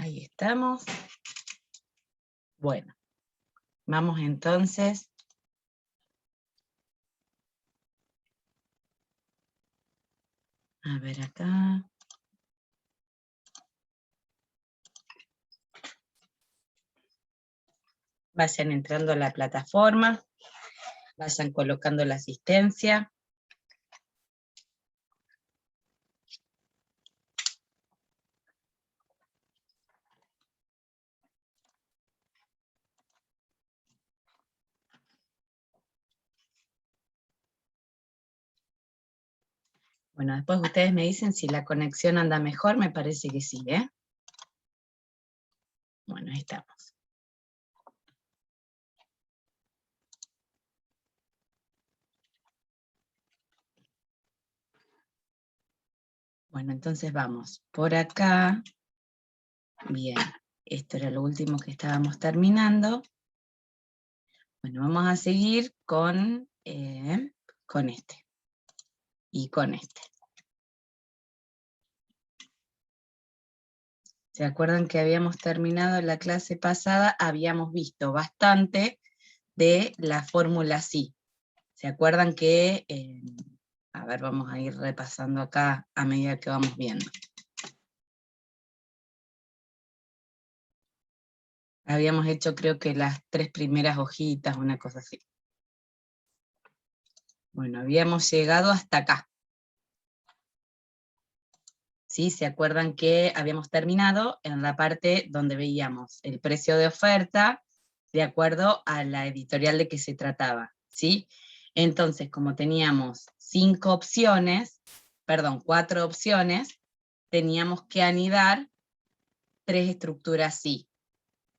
Ahí estamos. Bueno, vamos entonces. A ver acá. Vayan entrando a la plataforma. Vayan colocando la asistencia. Bueno, después ustedes me dicen si la conexión anda mejor, me parece que sí, ¿eh? Bueno, ahí estamos. Bueno, entonces vamos por acá. Bien, esto era lo último que estábamos terminando. Bueno, vamos a seguir con este. Y con este. ¿Se acuerdan que habíamos terminado la clase pasada? Habíamos visto bastante de la fórmula sí. ¿Se acuerdan que, a ver, vamos a ir repasando acá a medida que vamos viendo? Habíamos hecho creo que las 3 primeras hojitas, una cosa así. Bueno, habíamos llegado hasta acá. ¿Sí? ¿Se acuerdan que habíamos terminado en la parte donde veíamos el precio de oferta de acuerdo a la editorial de que se trataba? ¿Sí? Entonces, como teníamos 4 opciones, teníamos que anidar 3 estructuras sí.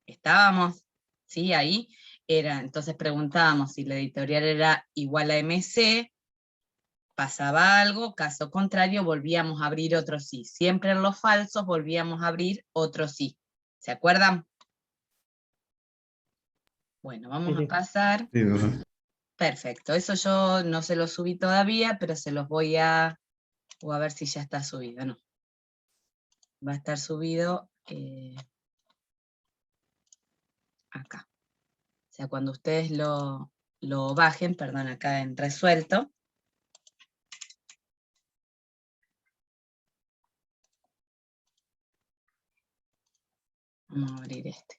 ¿Estábamos? ¿Sí? Ahí era, entonces preguntábamos si la editorial era igual a MC, pasaba algo, caso contrario volvíamos a abrir otro sí. Siempre en los falsos volvíamos a abrir otro sí. ¿Se acuerdan? Bueno, vamos a pasar. Sí, ¿verdad? Perfecto, eso yo no se lo subí todavía, pero se los voy a... O a ver si ya está subido, no. Va a estar subido acá. O sea, cuando ustedes lo bajen, perdón, acá en resuelto. Vamos a abrir este.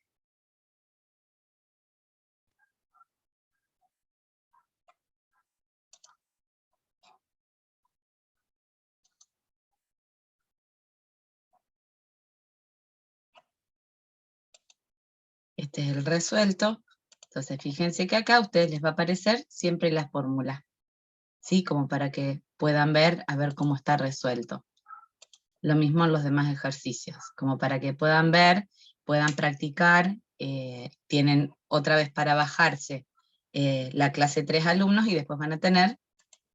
Este es el resuelto. Entonces fíjense que acá a ustedes les va a aparecer siempre la fórmula, ¿sí? Como para que puedan ver, a ver cómo está resuelto. Lo mismo en los demás ejercicios, como para que puedan ver, puedan practicar, tienen otra vez para bajarse la clase 3 alumnos y después van a tener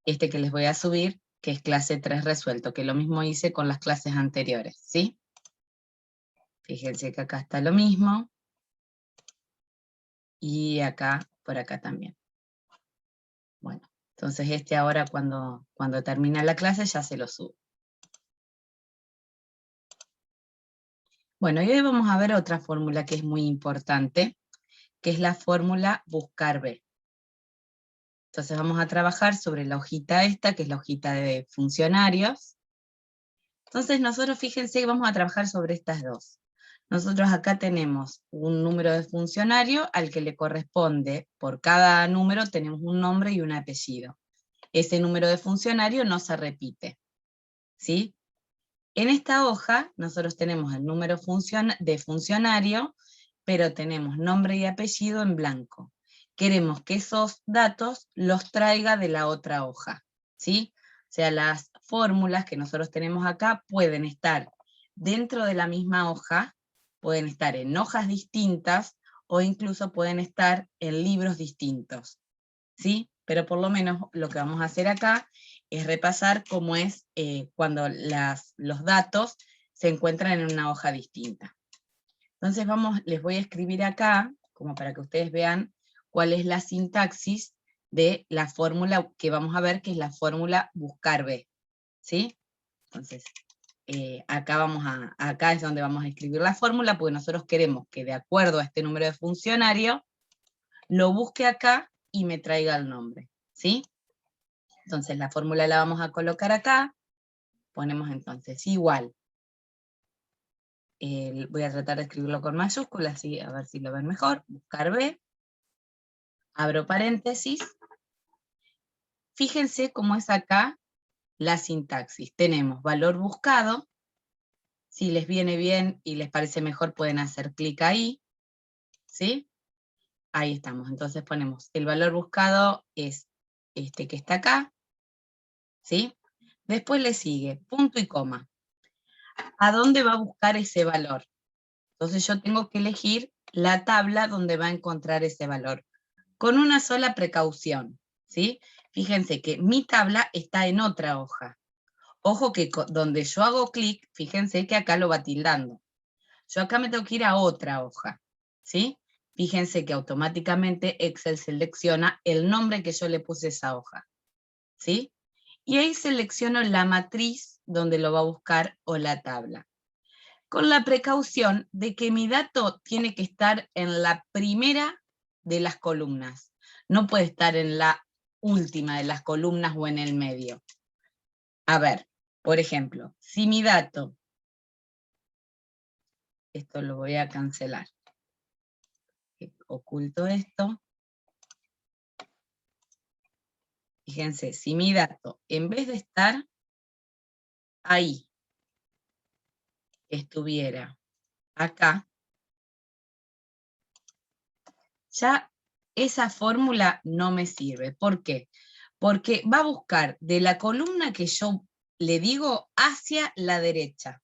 este que les voy a subir, que es clase 3 resuelto, que lo mismo hice con las clases anteriores, ¿sí? Fíjense que acá está lo mismo. Y acá, por acá también. Bueno, entonces este ahora cuando termina la clase ya se lo subo. Bueno, y hoy vamos a ver otra fórmula que es muy importante, que es la fórmula buscar B. Entonces vamos a trabajar sobre la hojita esta, que es la hojita de funcionarios. Entonces nosotros fíjense que vamos a trabajar sobre estas dos. Nosotros acá tenemos un número de funcionario al que le corresponde, por cada número tenemos un nombre y un apellido. Ese número de funcionario no se repite, ¿sí? En esta hoja nosotros tenemos el número de funcionario, pero tenemos nombre y apellido en blanco. Queremos que esos datos los traiga de la otra hoja, ¿sí? O sea, las fórmulas que nosotros tenemos acá pueden estar dentro de la misma hoja, pueden estar en hojas distintas, o incluso pueden estar en libros distintos, ¿sí? Pero por lo menos lo que vamos a hacer acá es repasar cómo es cuando los datos se encuentran en una hoja distinta. Entonces les voy a escribir acá, como para que ustedes vean cuál es la sintaxis de la fórmula que vamos a ver, que es la fórmula buscar B, ¿sí? Entonces, acá es donde vamos a escribir la fórmula, porque nosotros queremos que de acuerdo a este número de funcionario, lo busque acá y me traiga el nombre, ¿sí? Entonces la fórmula la vamos a colocar acá, ponemos entonces igual, voy a tratar de escribirlo con mayúsculas, así a ver si lo ven mejor, buscar B, abro paréntesis, fíjense cómo es acá la sintaxis, tenemos valor buscado, si les viene bien y les parece mejor pueden hacer clic ahí, ¿sí? Ahí estamos, entonces ponemos el valor buscado es este que está acá, ¿sí? Después le sigue punto y coma. ¿A dónde va a buscar ese valor? Entonces yo tengo que elegir la tabla donde va a encontrar ese valor, con una sola precaución, ¿sí? Fíjense que mi tabla está en otra hoja. Ojo que donde yo hago clic, fíjense que acá lo va tildando. Yo acá me tengo que ir a otra hoja, ¿sí? Fíjense que automáticamente Excel selecciona el nombre que yo le puse a esa hoja, ¿sí? Y ahí selecciono la matriz donde lo va a buscar o la tabla. Con la precaución de que mi dato tiene que estar en la primera de las columnas. No puede estar en la última de las columnas o en el medio. A ver, por ejemplo, si mi dato, esto lo voy a cancelar, oculto esto, fíjense, si mi dato, en vez de estar ahí, estuviera acá, ya esa fórmula no me sirve. ¿Por qué? Porque va a buscar de la columna que yo le digo hacia la derecha,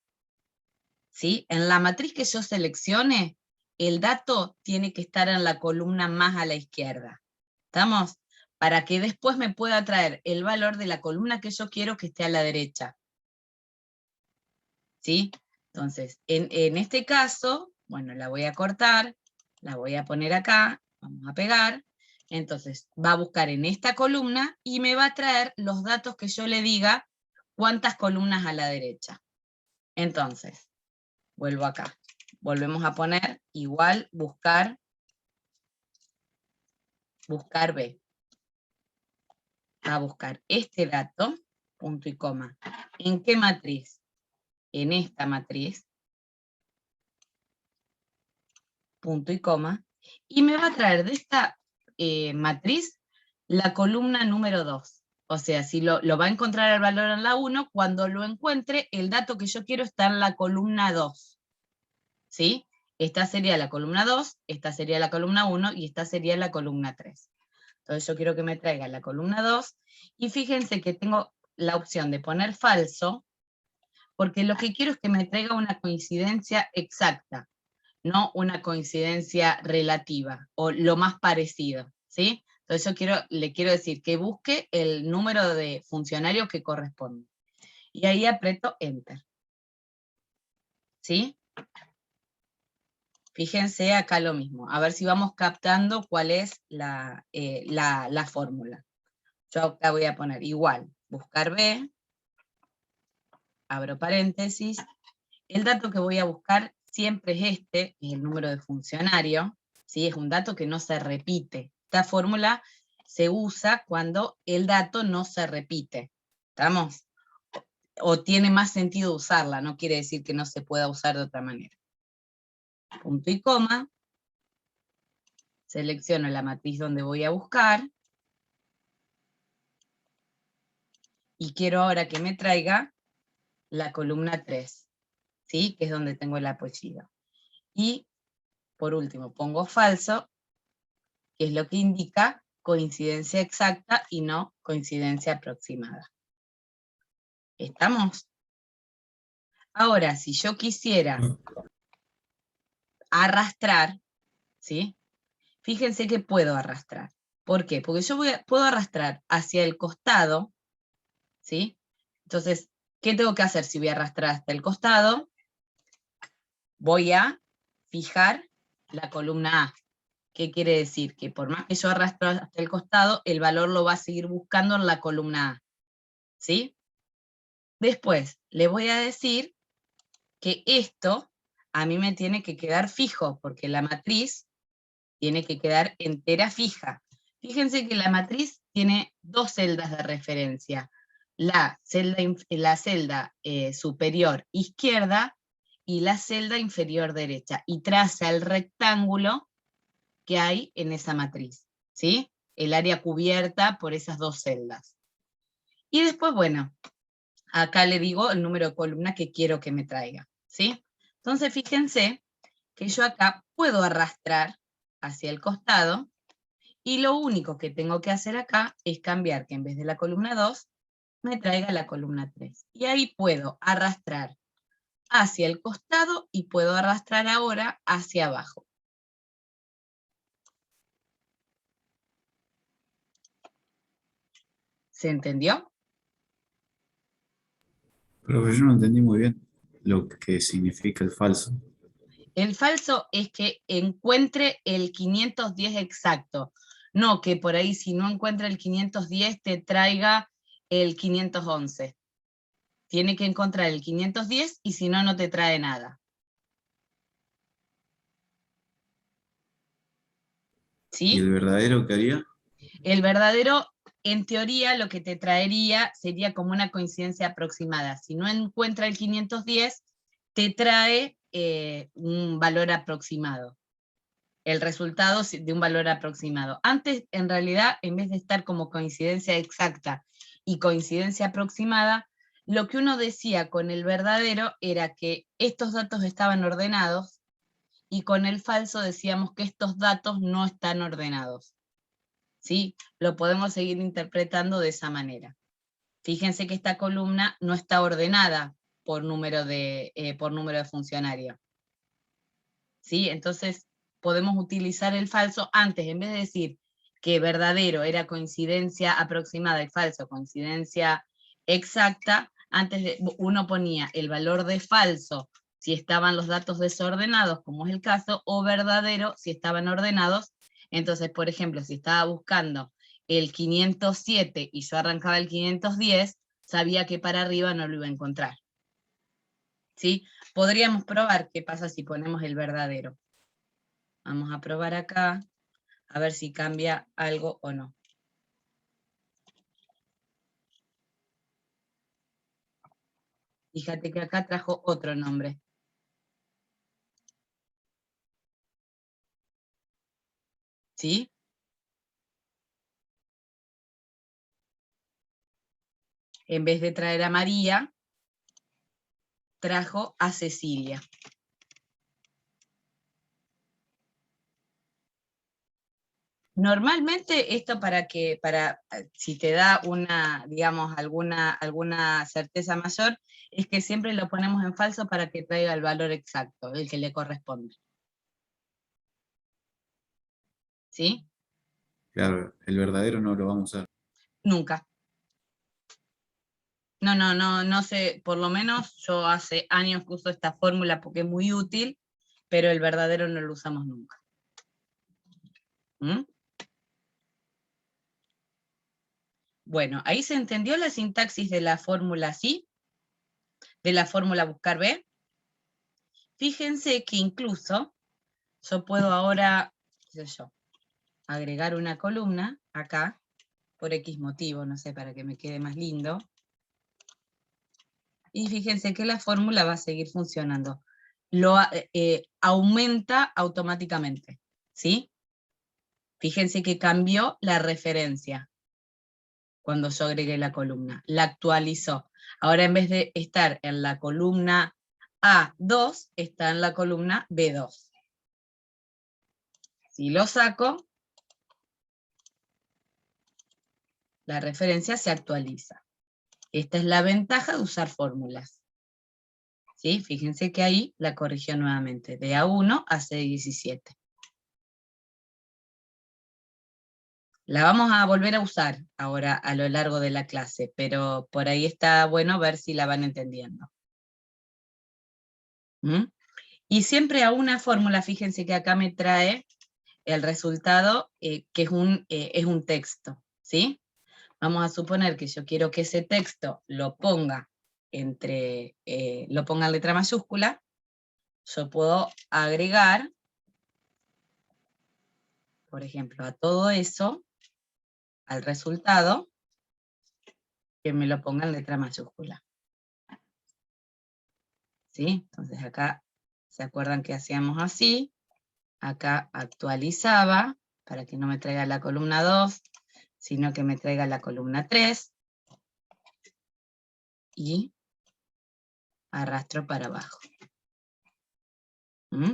¿sí? En la matriz que yo seleccione, el dato tiene que estar en la columna más a la izquierda. ¿Estamos? Para que después me pueda traer el valor de la columna que yo quiero que esté a la derecha. ¿Sí? Entonces, en este caso, bueno, la voy a cortar, la voy a poner acá, vamos a pegar, entonces va a buscar en esta columna y me va a traer los datos que yo le diga cuántas columnas a la derecha. Entonces, vuelvo acá, volvemos a poner igual buscar B. Va a buscar este dato, punto y coma. ¿En qué matriz? En esta matriz, punto y coma, y me va a traer de esta matriz la columna número 2. O sea, si lo va a encontrar el valor en la 1, cuando lo encuentre, el dato que yo quiero está en la columna 2. ¿Sí? Esta sería la columna 2, esta sería la columna 1 y esta sería la columna 3. Entonces yo quiero que me traiga la columna 2 y fíjense que tengo la opción de poner falso, porque lo que quiero es que me traiga una coincidencia exacta, no una coincidencia relativa o lo más parecido, ¿sí? Entonces yo le quiero decir que busque el número de funcionarios que corresponde. Y ahí aprieto Enter. ¿Sí? Fíjense acá lo mismo, a ver si vamos captando cuál es la fórmula. Yo acá voy a poner igual, buscar B, abro paréntesis, el dato que voy a buscar siempre es este, es el número de funcionario, ¿sí? Es un dato que no se repite. Esta fórmula se usa cuando el dato no se repite, ¿estamos? O tiene más sentido usarla, no quiere decir que no se pueda usar de otra manera. Punto y coma, selecciono la matriz donde voy a buscar, y quiero ahora que me traiga la columna 3, ¿sí? Que es donde tengo el apellido. Y por último pongo falso, que es lo que indica coincidencia exacta y no coincidencia aproximada. ¿Estamos? Ahora, si yo quisiera arrastrar, ¿sí? Fíjense que puedo arrastrar. ¿Por qué? Porque yo puedo arrastrar hacia el costado, ¿sí? Entonces, ¿qué tengo que hacer si voy a arrastrar hasta el costado? Voy a fijar la columna A. ¿Qué quiere decir? Que por más que yo arrastro hasta el costado, el valor lo va a seguir buscando en la columna A. ¿Sí? Después, le voy a decir que esto a mí me tiene que quedar fijo, porque la matriz tiene que quedar entera fija. Fíjense que la matriz tiene dos celdas de referencia. La celda superior izquierda y la celda inferior derecha. Y traza el rectángulo que hay en esa matriz, ¿sí? El área cubierta por esas dos celdas. Y después, bueno, acá le digo el número de columna que quiero que me traiga, ¿sí? Entonces, fíjense que yo acá puedo arrastrar hacia el costado, y lo único que tengo que hacer acá es cambiar que en vez de la columna 2, me traiga la columna 3. Y ahí puedo arrastrar hacia el costado y puedo arrastrar ahora hacia abajo. ¿Se entendió? Profe, yo no entendí muy bien lo que significa el falso. El falso es que encuentre el 510 exacto, no que por ahí si no encuentra el 510 te traiga el 511. Tiene que encontrar el 510 y si no, no te trae nada. ¿Y ¿Sí? el verdadero qué haría? El verdadero, en teoría, lo que te traería sería como una coincidencia aproximada. Si no encuentra el 510, te trae un valor aproximado. El resultado de un valor aproximado. Antes, en realidad, en vez de estar como coincidencia exacta y coincidencia aproximada, lo que uno decía con el verdadero era que estos datos estaban ordenados y con el falso decíamos que estos datos no están ordenados. ¿Sí? Lo podemos seguir interpretando de esa manera. Fíjense que esta columna no está ordenada por número de funcionario. ¿Sí? Entonces, podemos utilizar el falso antes, en vez de decir que verdadero era coincidencia aproximada y falso coincidencia exacta, antes uno ponía el valor de falso si estaban los datos desordenados, como es el caso, o verdadero si estaban ordenados. Entonces, por ejemplo, si estaba buscando el 507 y yo arrancaba el 510, sabía que para arriba no lo iba a encontrar. ¿Sí? Podríamos probar qué pasa si ponemos el verdadero. Vamos a probar acá, a ver si cambia algo o no. Fíjate que acá trajo otro nombre. ¿Sí? En vez de traer a María, trajo a Cecilia. Normalmente esto si te da una, digamos, alguna certeza mayor, es que siempre lo ponemos en falso para que traiga el valor exacto, el que le corresponde. ¿Sí? Claro, el verdadero no lo vamos a usar. Nunca. No sé, por lo menos yo hace años que uso esta fórmula porque es muy útil, pero el verdadero no lo usamos nunca. ¿Mm? Bueno, ahí se entendió la sintaxis de la fórmula sí, de la fórmula buscar B. Fíjense que incluso yo puedo ahora, qué sé yo, agregar una columna acá, por X motivo, no sé, para que me quede más lindo. Y fíjense que la fórmula va a seguir funcionando. Aumenta automáticamente, ¿sí? Fíjense que cambió la referencia cuando yo agregué la columna, la actualizó. Ahora en vez de estar en la columna A2, está en la columna B2. Si lo saco, la referencia se actualiza. Esta es la ventaja de usar fórmulas. ¿Sí? Fíjense que ahí la corrigió nuevamente, de A1 a C17. La vamos a volver a usar ahora a lo largo de la clase, pero por ahí está bueno ver si la van entendiendo. ¿Mm? Y siempre a una fórmula, fíjense que acá me trae el resultado, que es un texto, ¿sí? Vamos a suponer que yo quiero que ese texto lo ponga lo ponga en letra mayúscula, yo puedo agregar, por ejemplo, a todo eso, al resultado, que me lo ponga en letra mayúscula. ¿Sí? Entonces acá, ¿se acuerdan que hacíamos así? Acá actualizaba, para que no me traiga la columna 2, sino que me traiga la columna 3, y arrastro para abajo. ¿Mm?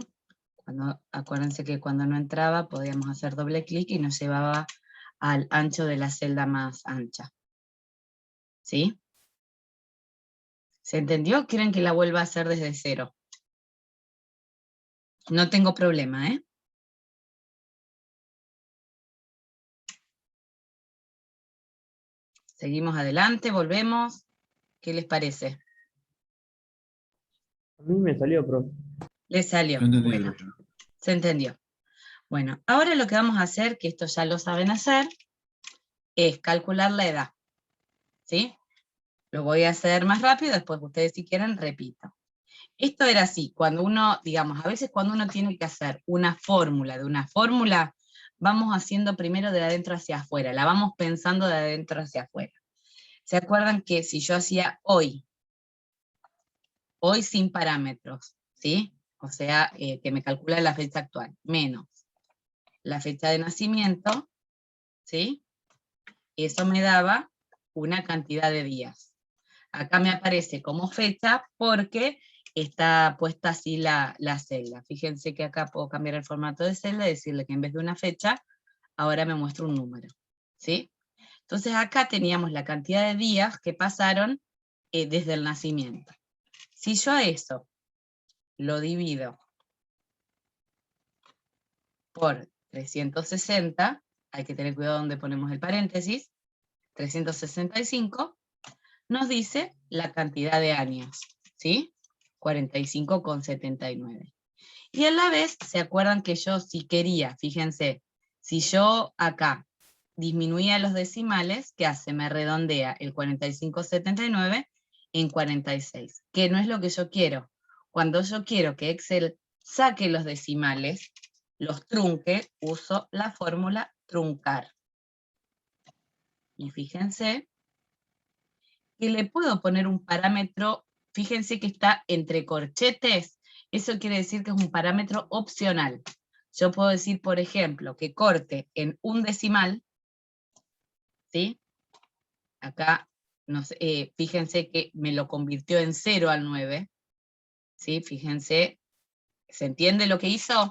Acuérdense que cuando no entraba podíamos hacer doble clic y nos llevaba al ancho de la celda más ancha. ¿Sí? ¿Se entendió? ¿Quieren que la vuelva a hacer desde cero? No tengo problema, ¿eh? Seguimos adelante, volvemos. ¿Qué les parece? A mí me salió, profe. Les salió. Yo entendí, Bueno, profe. se entendió. Bueno, ahora lo que vamos a hacer, que esto ya lo saben hacer, es calcular la edad. ¿Sí? Lo voy a hacer más rápido, después ustedes si quieren repito. Esto era así, cuando uno, digamos, a veces cuando uno tiene que hacer una fórmula de una fórmula, vamos haciendo primero de adentro hacia afuera, la vamos pensando de adentro hacia afuera. ¿Se acuerdan que si yo hacía hoy sin parámetros, ¿sí? O sea, que me calcula la fecha actual, menos la fecha de nacimiento, ¿sí? Eso me daba una cantidad de días. Acá me aparece como fecha porque está puesta así la celda. Fíjense que acá puedo cambiar el formato de celda y decirle que en vez de una fecha, ahora me muestra un número. ¿Sí? Entonces acá teníamos la cantidad de días que pasaron desde el nacimiento. Si yo a eso lo divido por 360, hay que tener cuidado donde ponemos el paréntesis, 365, nos dice la cantidad de años, ¿sí? 45,79. Y a la vez, ¿se acuerdan que yo si quería, fíjense, si yo acá disminuía los decimales, ¿qué hace? Me redondea el 45,79 en 46, que no es lo que yo quiero. Cuando yo quiero que Excel saque los decimales, los trunque, uso la fórmula truncar. Y fíjense que le puedo poner un parámetro, fíjense que está entre corchetes, eso quiere decir que es un parámetro opcional. Yo puedo decir, por ejemplo, que corte en un decimal, ¿sí? Acá, no sé, fíjense que me lo convirtió en 0 al 9, ¿sí? Fíjense, ¿se entiende lo que hizo?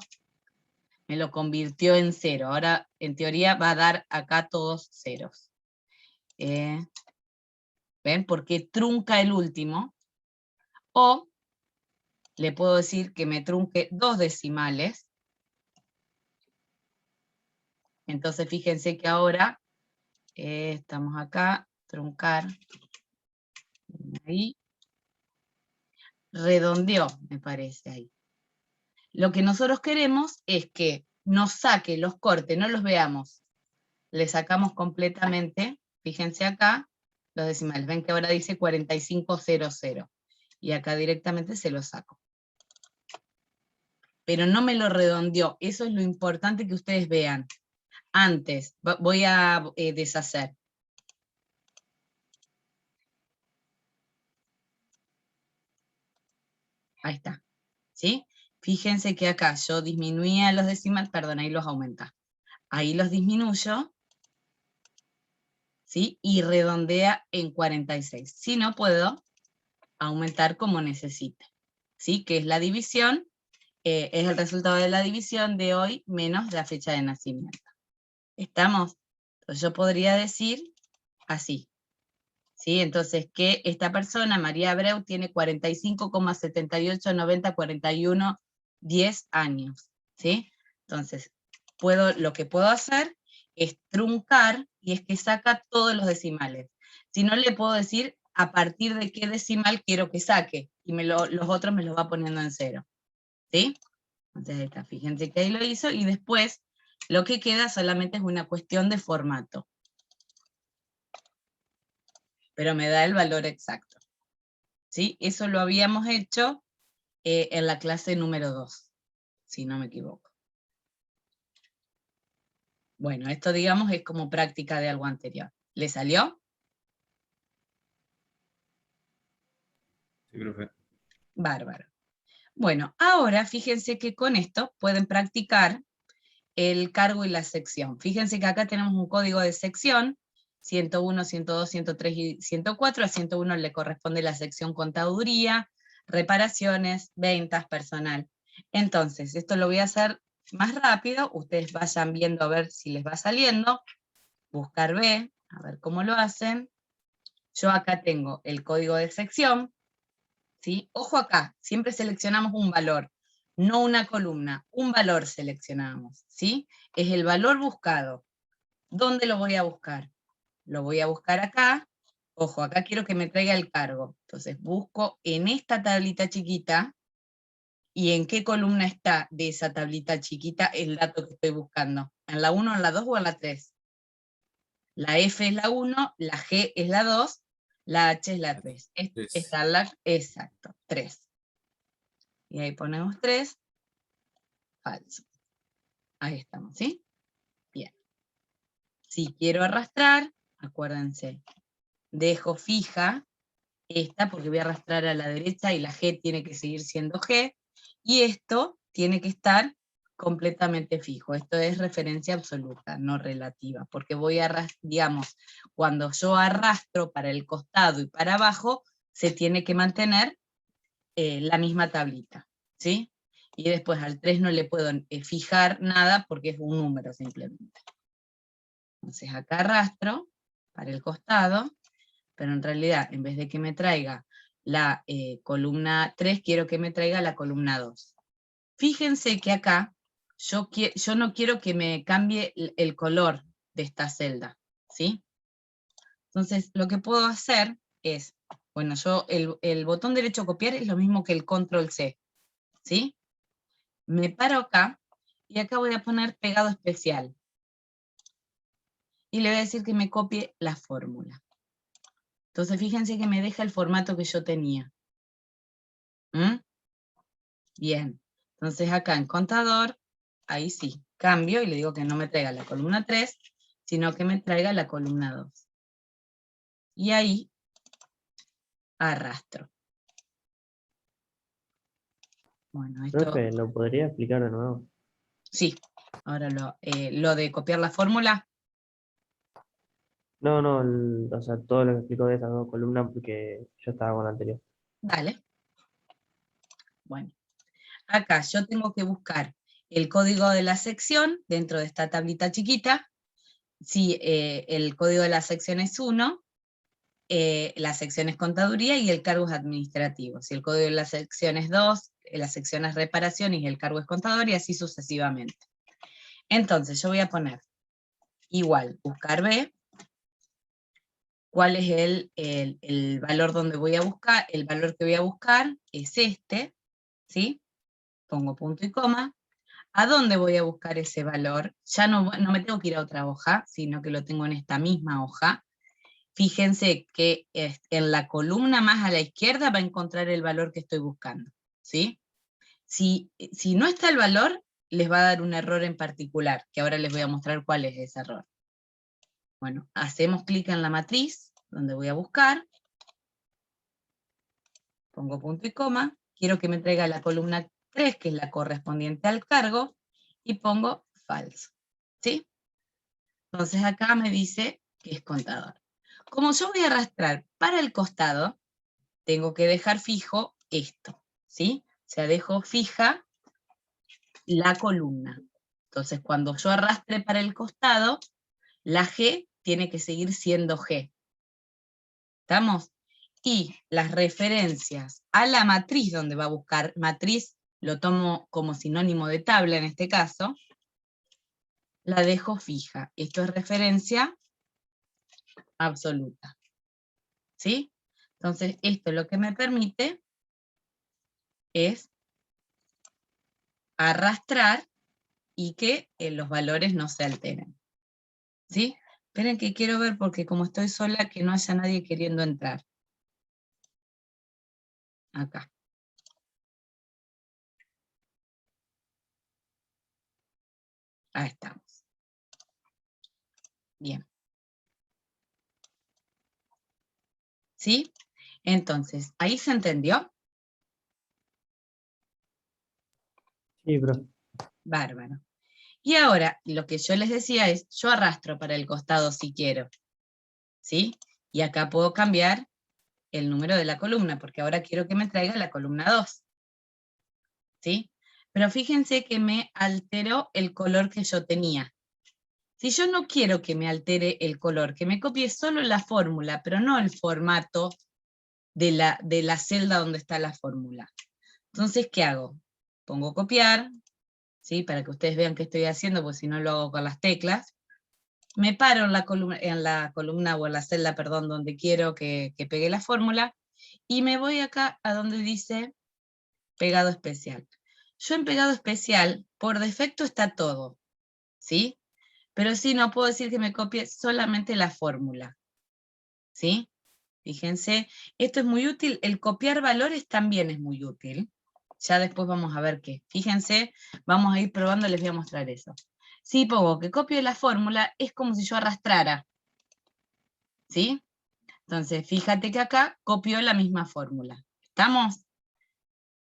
Me lo convirtió en 0. Ahora, en teoría, va a dar acá todos ceros. ¿Ven? Porque trunca el último. O le puedo decir que me trunque 2 decimales. Entonces fíjense que ahora estamos acá, truncar, ahí, redondeó, me parece ahí. Lo que nosotros queremos es que nos saque los cortes, no los veamos. Le sacamos completamente, fíjense acá, los decimales. Ven que ahora dice 4500. Y acá directamente se lo saco. Pero no me lo redondeó. Eso es lo importante que ustedes vean. Antes, voy a deshacer. Ahí está. ¿Sí? Fíjense que acá yo disminuía los decimales, perdón, ahí los aumenta. Ahí los disminuyo, ¿sí? Y redondea en 46. Si no puedo, aumentar como necesite, ¿sí? Que es la división, es el resultado de la división de hoy menos la fecha de nacimiento. ¿Estamos? Entonces yo podría decir así, ¿sí? Entonces que esta persona, María Abreu, tiene 45,789041 10 años, ¿sí? Entonces, lo que puedo hacer es truncar, y es que saca todos los decimales. Si no, le puedo decir a partir de qué decimal quiero que saque, y los otros me los va poniendo en 0, ¿sí? Entonces, está, fíjense que ahí lo hizo, y después lo que queda solamente es una cuestión de formato. Pero me da el valor exacto. ¿sí? Eso lo habíamos hecho en la clase número 2, si no me equivoco. Bueno, esto digamos es como práctica de algo anterior. ¿Le salió? Sí, profe. Bárbaro. Bueno, ahora fíjense que con esto pueden practicar el cargo y la sección. Fíjense que acá tenemos un código de sección, 101, 102, 103 y 104. A 101 le corresponde la sección contaduría, reparaciones, ventas, personal. Entonces, esto lo voy a hacer más rápido, ustedes vayan viendo a ver si les va saliendo. Buscar B, a ver cómo lo hacen. Yo acá tengo el código de sección, ¿sí? Ojo acá, siempre seleccionamos un valor, no una columna, un valor seleccionamos, ¿sí? Es el valor buscado. ¿Dónde lo voy a buscar? Lo voy a buscar acá. Ojo, acá quiero que me traiga el cargo. Entonces busco en esta tablita chiquita, y en qué columna está de esa tablita chiquita el dato que estoy buscando. ¿En la 1, en la 2 o en la 3? La F es la 1, la G es la 2, la H es la 3. Tres. Esta es la, exacto, 3. Y ahí ponemos 3, falso. Ahí estamos, ¿sí? Bien. Si quiero arrastrar, acuérdense, dejo fija esta porque voy a arrastrar a la derecha y la G tiene que seguir siendo G, y esto tiene que estar completamente fijo. Esto es referencia absoluta, no relativa, porque voy a, digamos, cuando yo arrastro para el costado y para abajo, se tiene que mantener la misma tablita, ¿sí? Y después al 3 no le puedo fijar nada porque es un número simplemente. Entonces acá arrastro para el costado, pero en realidad en vez de que me traiga la columna 3, quiero que me traiga la columna 2. Fíjense que acá yo no quiero que me cambie el color de esta celda, ¿sí? Entonces lo que puedo hacer es, bueno, el botón derecho copiar es lo mismo que el control C, ¿sí? Me paro acá, y acá voy a poner pegado especial. Y le voy a decir que me copie la fórmula. Entonces fíjense que me deja el formato que yo tenía. ¿Mm? Bien, entonces acá en contador, ahí sí, cambio y le digo que no me traiga la columna 3, sino que me traiga la columna 2. Y ahí arrastro. Bueno, esto, Profe, ¿lo podría explicar de nuevo? sí, ahora lo de copiar la fórmula, No, no, o sea, todo lo que explico de esas dos columnas porque yo estaba con la anterior. dale. Bueno, acá yo tengo que buscar el código de la sección dentro de esta tablita chiquita. Si el código de la sección es 1, la sección es contaduría y el cargo es administrativo. Si el código de la sección es 2, la sección es reparación y el cargo es contador, y así sucesivamente. Entonces yo voy a poner igual, buscar B, cuál es el valor donde voy a buscar, el valor que voy a buscar es este, ¿sí? Pongo punto y coma. ¿A dónde voy a buscar ese valor? Ya no me tengo que ir a otra hoja, sino que lo tengo en esta misma hoja. Fíjense que en la columna más a la izquierda va a encontrar el valor que estoy buscando, ¿sí? Si no está el valor, les va a dar un error en particular, que ahora les voy a mostrar cuál es ese error. Bueno, hacemos clic en la matriz, donde voy a buscar, pongo punto y coma, quiero que me traiga la columna 3, que es la correspondiente al cargo, y pongo falso, ¿sí? Entonces acá me dice que es contador. Como yo voy a arrastrar para el costado, tengo que dejar fijo esto, ¿sí? O sea, dejo fija la columna. Entonces, cuando yo arrastre para el costado, la G tiene que seguir siendo G. ¿Estamos? Y las referencias a la matriz donde va a buscar, matriz lo tomo como sinónimo de tabla en este caso, la dejo fija. Esto es referencia absoluta. ¿Sí? Entonces, esto lo que me permite es arrastrar y que los valores no se alteren. ¿Sí? Esperen que quiero ver porque como estoy sola, que no haya nadie queriendo entrar. acá. Ahí estamos. Bien. ¿Sí? Entonces, ¿ahí se entendió? Sí, profe. Bárbaro. Y ahora, lo que yo les decía es, yo arrastro para el costado si quiero, ¿sí? Y acá puedo cambiar el número de la columna, porque ahora quiero que me traiga la columna 2, ¿sí? Pero fíjense que me alteró el color que yo tenía. Si yo no quiero que me altere el color, que me copie solo la fórmula, pero no el formato de la celda donde está la fórmula. Entonces, ¿qué hago? Pongo copiar, ¿sí? Para que ustedes vean qué estoy haciendo, porque si no lo hago con las teclas. Me paro en la columna o en la celda, perdón, donde quiero que pegue la fórmula, y me voy acá a donde dice pegado especial. Yo en pegado especial, por defecto está todo, ¿sí? Pero sí, no puedo decir que me copie solamente la fórmula, ¿sí? Fíjense, esto es muy útil, el copiar valores también es muy útil. Ya después vamos a ver qué. Fíjense, vamos a ir probando, les voy a mostrar eso. Si pongo que copio la fórmula, es como si yo arrastrara, ¿sí? Entonces, fíjate que acá copio la misma fórmula. ¿Estamos?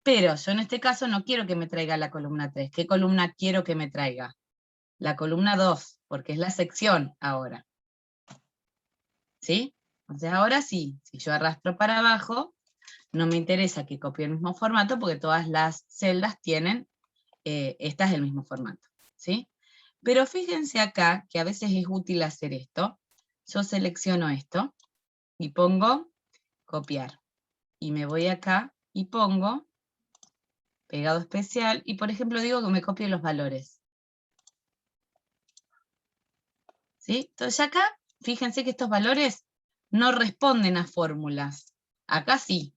Pero yo en este caso no quiero que me traiga la columna 3. ¿Qué columna quiero que me traiga? La columna 2, porque es la sección ahora. ¿Sí? Entonces ahora sí, si yo arrastro para abajo, no me interesa que copie el mismo formato, porque todas las celdas tienen, esta es el mismo formato. ¿Sí? Pero fíjense acá, que a veces es útil hacer esto. Yo selecciono esto, y pongo copiar. Y me voy acá, y pongo pegado especial, y por ejemplo digo que me copie los valores. ¿Sí? Entonces acá, fíjense que estos valores no responden a fórmulas. Acá sí.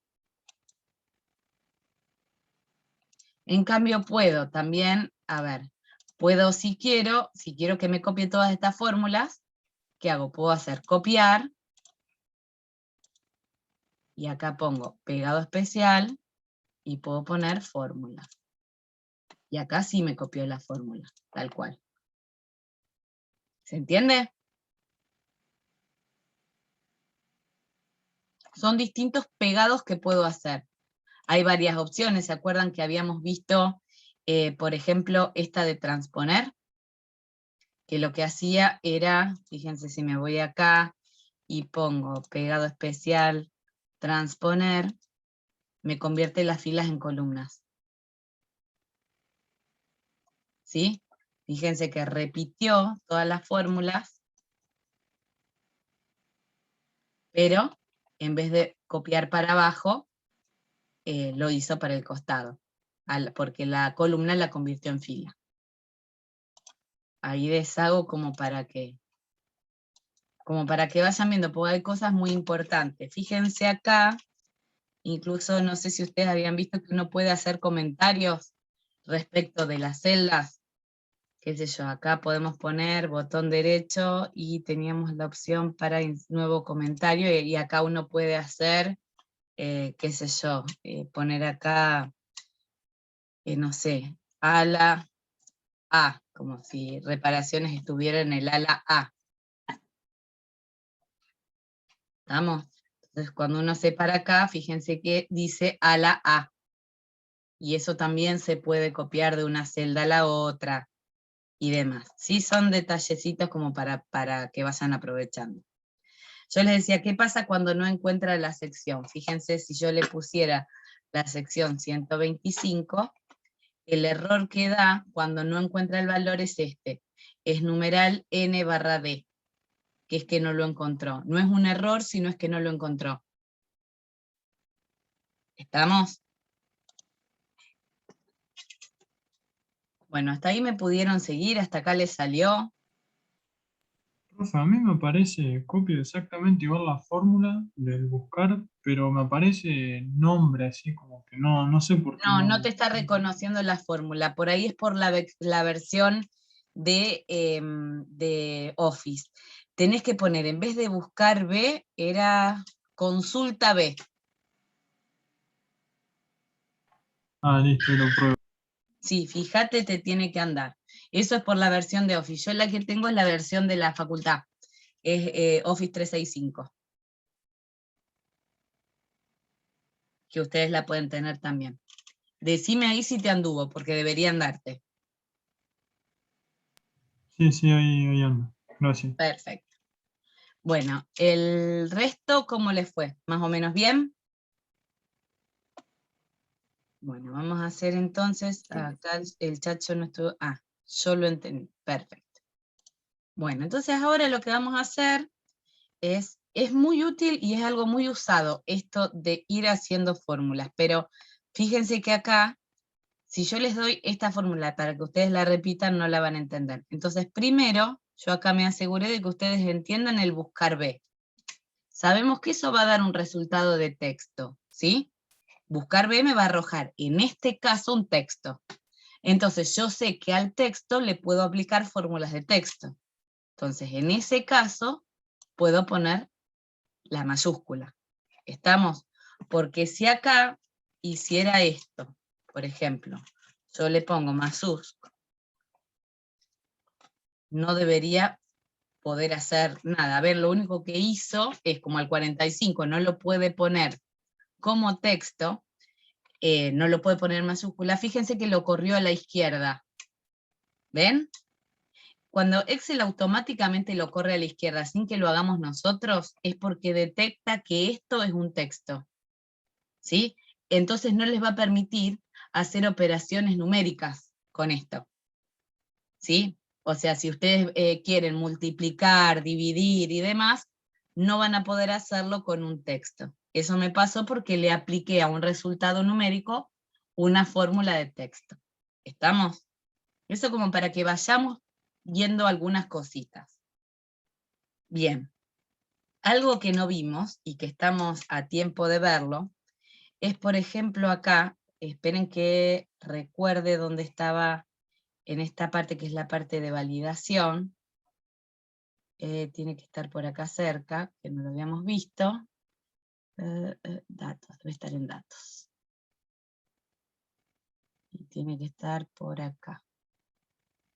En cambio puedo también, a ver, puedo si quiero que me copie todas estas fórmulas, ¿qué hago? Puedo hacer copiar, y acá pongo pegado especial, y puedo poner fórmula. Y acá sí me copió la fórmula, tal cual. ¿Se entiende? Son distintos pegados que puedo hacer. Hay varias opciones, ¿se acuerdan que habíamos visto, por ejemplo, esta de transponer? Que lo que hacía era, fíjense si me voy acá y pongo pegado especial, transponer, me convierte las filas en columnas. ¿Sí? Fíjense que repitió todas las fórmulas, pero en vez de copiar para abajo, lo hizo para el costado, porque la columna la convirtió en fila. Ahí deshago como para que vayan viendo, porque hay cosas muy importantes. Fíjense acá, incluso no sé si ustedes habían visto que uno puede hacer comentarios respecto de las celdas. Qué sé yo, acá podemos poner botón derecho y teníamos la opción para nuevo comentario, y acá uno puede hacer, qué sé yo, poner acá, no sé, ala A, como si reparaciones estuviera en el ala A. ¿Estamos? Entonces cuando uno se para acá, fíjense que dice ala A. Y eso también se puede copiar de una celda a la otra y demás. Sí, son detallecitos como para que vayan aprovechando. Yo les decía, ¿qué pasa cuando no encuentra la sección? Fíjense, si yo le pusiera la sección 125, el error que da cuando no encuentra el valor es este. Es numeral n/d, que es que no lo encontró. No es un error, sino es que no lo encontró. ¿Estamos? Bueno, hasta ahí me pudieron seguir, hasta acá les salió. Profe, a mí me aparece, copio exactamente igual la fórmula del buscar, pero me aparece nombre así como que no sé por qué No, no te no. está reconociendo la fórmula, por ahí es por la versión de Office. Tenés que poner, en vez de buscar B, era consulta B. Ah, listo, lo pruebo. Sí, fíjate, te tiene que andar. Eso es por la versión de Office. Yo la que tengo es la versión de la facultad. Es Office 365. Que ustedes la pueden tener también. Decime ahí si te anduvo, porque debería andarte. Sí, ahí anda. Gracias. Perfecto. Bueno, el resto, ¿cómo les fue? ¿Más o menos bien? Bueno, vamos a hacer entonces, acá el chat yo no estuvo, yo lo entendí, perfecto. Bueno, entonces ahora lo que vamos a hacer es muy útil y es algo muy usado, esto de ir haciendo fórmulas, pero fíjense que acá, si yo les doy esta fórmula para que ustedes la repitan, no la van a entender. Entonces, primero, yo acá me aseguré de que ustedes entiendan el buscar B. Sabemos que eso va a dar un resultado de texto, ¿sí? Buscar B me va a arrojar, en este caso, un texto. Entonces, yo sé que al texto le puedo aplicar fórmulas de texto. Entonces, en ese caso, puedo poner la mayúscula. ¿Estamos? Porque si acá hiciera esto, por ejemplo, yo le pongo mayúscula, no debería poder hacer nada. A ver, lo único que hizo es como al 45, no lo puede poner como texto, no lo puede poner en mayúscula, fíjense que lo corrió a la izquierda. ¿Ven? Cuando Excel automáticamente lo corre a la izquierda sin que lo hagamos nosotros, es porque detecta que esto es un texto. ¿Sí? Entonces no les va a permitir hacer operaciones numéricas con esto. ¿Sí? O sea, si ustedes quieren multiplicar, dividir y demás, no van a poder hacerlo con un texto. Eso me pasó porque le apliqué a un resultado numérico una fórmula de texto. ¿Estamos? Eso como para que vayamos viendo algunas cositas. Bien. Algo que no vimos y que estamos a tiempo de verlo es, por ejemplo, acá, esperen que recuerde dónde estaba en esta parte, que es la parte de validación. Tiene que estar por acá cerca, que no lo habíamos visto. Datos, debe estar en datos. Y tiene que estar por acá.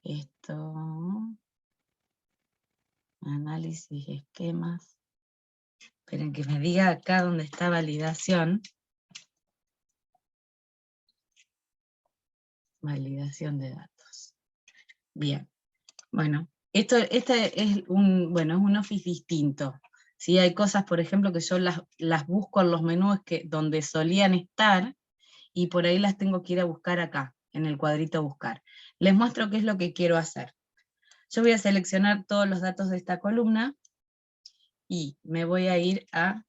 Esto, análisis, esquemas. Esperen que me diga acá dónde está validación. Validación de datos. Bien. Bueno, este es es un Office distinto. ¿Sí? Hay cosas, por ejemplo, que yo las busco en los menús donde solían estar, y por ahí las tengo que ir a buscar acá, en el cuadrito buscar. Les muestro qué es lo que quiero hacer. Yo voy a seleccionar todos los datos de esta columna, y me voy a ir a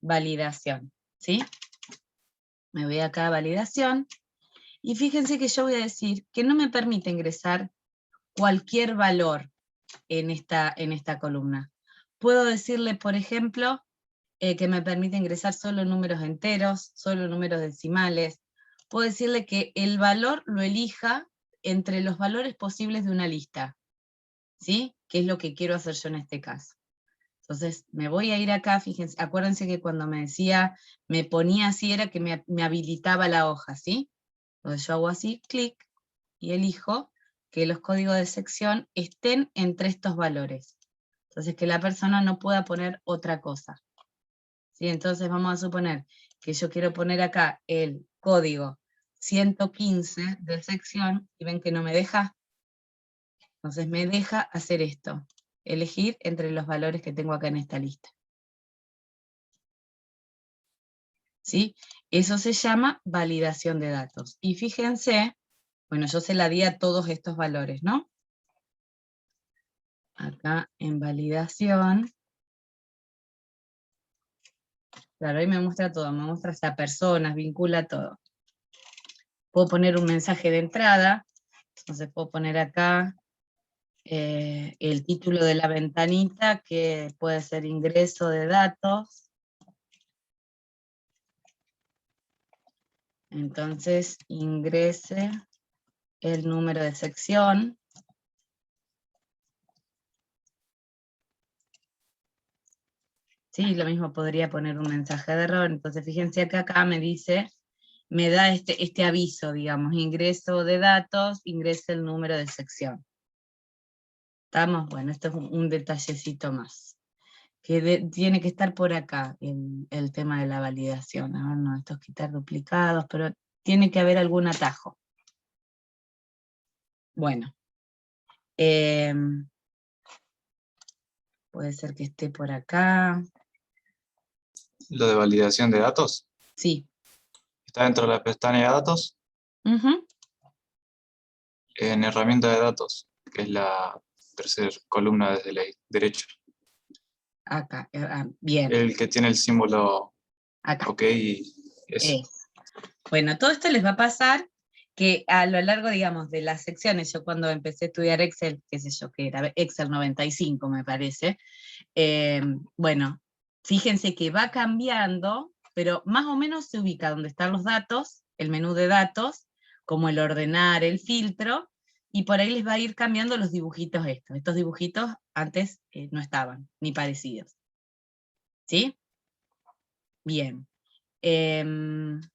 validación, ¿sí? Me voy acá a validación, y fíjense que yo voy a decir que no me permite ingresar cualquier valor en esta columna. Puedo decirle, por ejemplo, que me permite ingresar solo números enteros, solo números decimales. Puedo decirle que el valor lo elija entre los valores posibles de una lista, ¿sí? Que es lo que quiero hacer yo en este caso. Entonces, me voy a ir acá, fíjense, acuérdense que cuando me decía, me ponía así, era que me habilitaba la hoja, ¿sí? Entonces yo hago así, clic, y elijo que los códigos de sección estén entre estos valores. Entonces, que la persona no pueda poner otra cosa. ¿Sí? Entonces vamos a suponer que yo quiero poner acá el código 115 de sección, y ven que no me deja. Entonces me deja hacer esto, elegir entre los valores que tengo acá en esta lista. ¿Sí? Eso se llama validación de datos. Y fíjense, bueno, yo se la di a todos estos valores, ¿no? Acá en validación, claro, ahí me muestra todo, me muestra hasta personas, vincula todo. Puedo poner un mensaje de entrada, entonces puedo poner acá el título de la ventanita, que puede ser ingreso de datos. Entonces ingrese el número de sección. Sí, lo mismo podría poner un mensaje de error. Entonces fíjense que acá me dice me da este aviso, digamos, ingreso de datos, ingresa el número de sección. ¿Estamos? Bueno, esto es un detallecito más. Que tiene que estar por acá, el tema de la validación. A ver, no, esto es quitar duplicados, pero tiene que haber algún atajo. Bueno. Puede ser que esté por acá. Lo de validación de datos. Sí. Está dentro de la pestaña de datos, Ujú. en herramienta de datos, que es la tercera columna desde la derecha. Acá, bien. El que tiene el símbolo Acá. OK y eso. Bueno, todo esto les va a pasar que a lo largo, digamos, de las secciones, yo cuando empecé a estudiar Excel, qué sé yo, que era Excel 95 me parece, bueno, fíjense que va cambiando, pero más o menos se ubica donde están los datos, el menú de datos, como el ordenar, el filtro, y por ahí les va a ir cambiando los dibujitos estos. Estos dibujitos antes no estaban, ni parecidos. ¿Sí? Bien.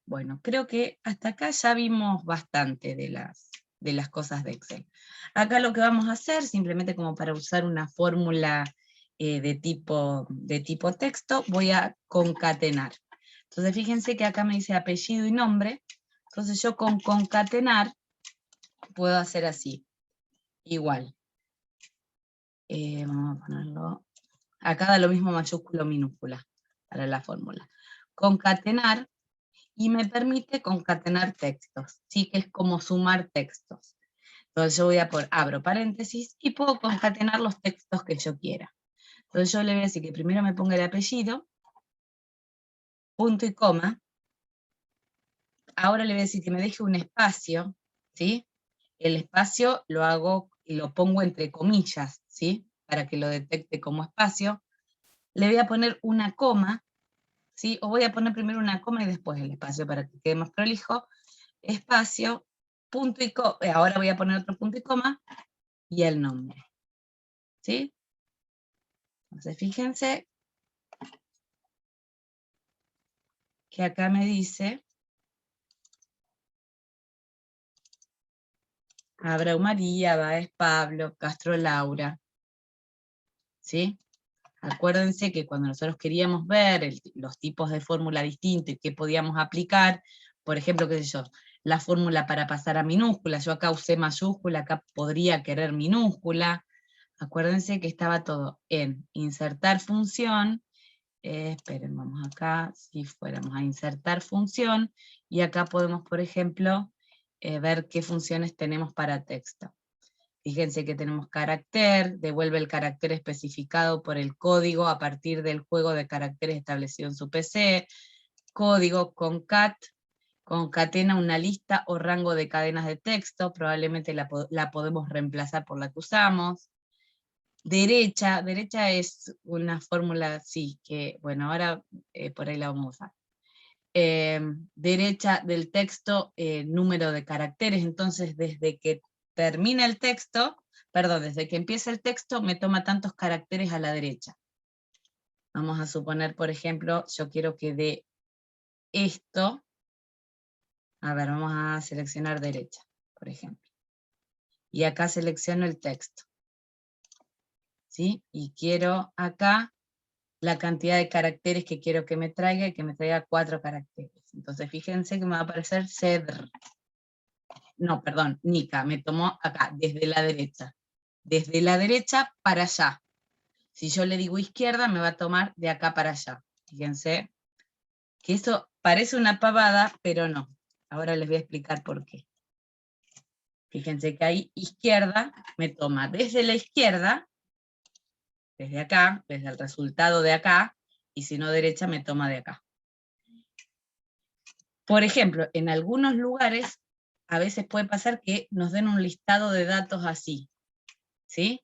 Bueno, creo que hasta acá ya vimos bastante de las cosas de Excel. Acá lo que vamos a hacer, simplemente como para usar una fórmula de tipo texto, voy a concatenar. Entonces fíjense que acá me dice apellido y nombre, entonces yo con concatenar puedo hacer así, igual. Vamos a ponerlo, acá da lo mismo mayúscula o minúscula para la fórmula. Concatenar, y me permite concatenar textos, ¿sí? Que es como sumar textos. Entonces yo voy a poner, abro paréntesis, y puedo concatenar los textos que yo quiera. Entonces yo le voy a decir que primero me ponga el apellido, punto y coma. Ahora le voy a decir que me deje un espacio, ¿sí? El espacio lo hago y lo pongo entre comillas, ¿sí? Para que lo detecte como espacio. Le voy a poner una coma, ¿sí? O voy a poner primero una coma y después el espacio para que quede más prolijo. Espacio, punto y coma, ahora voy a poner otro punto y coma, y el nombre. ¿Sí? Entonces fíjense que acá me dice Abreu María, Báez Pablo, Castro Laura. ¿Sí? Acuérdense que cuando nosotros queríamos ver los tipos de fórmula distintos y qué podíamos aplicar, por ejemplo, qué sé yo, la fórmula para pasar a minúscula, yo acá usé mayúscula, acá podría querer minúscula. Acuérdense que estaba todo en insertar función, esperen, vamos acá, si fuéramos a insertar función, y acá podemos, por ejemplo, ver qué funciones tenemos para texto. Fíjense que tenemos carácter, devuelve el carácter especificado por el código a partir del juego de caracteres establecido en su PC, código concat, concatena una lista o rango de cadenas de texto, probablemente la podemos reemplazar por la que usamos. Derecha es una fórmula, sí, que bueno, ahora por ahí la vamos a usar. Derecha del texto, número de caracteres, entonces desde que termina el texto, perdón, desde que empieza el texto me toma tantos caracteres a la derecha. Vamos a suponer, por ejemplo, yo quiero que dé esto, a ver, vamos a seleccionar derecha, por ejemplo. Y acá selecciono el texto. ¿Sí? Y quiero acá la cantidad de caracteres que quiero que me traiga, y que me traiga 4 caracteres. Entonces fíjense que me va a aparecer CEDR. No, perdón, Nica, me tomó acá, desde la derecha. Desde la derecha para allá. Si yo le digo izquierda, me va a tomar de acá para allá. Fíjense que eso parece una pavada, pero no. Ahora les voy a explicar por qué. Fíjense que ahí izquierda me toma desde la izquierda, desde acá, desde el resultado de acá, y si no derecha me toma de acá. Por ejemplo, en algunos lugares a veces puede pasar que nos den un listado de datos así, ¿sí?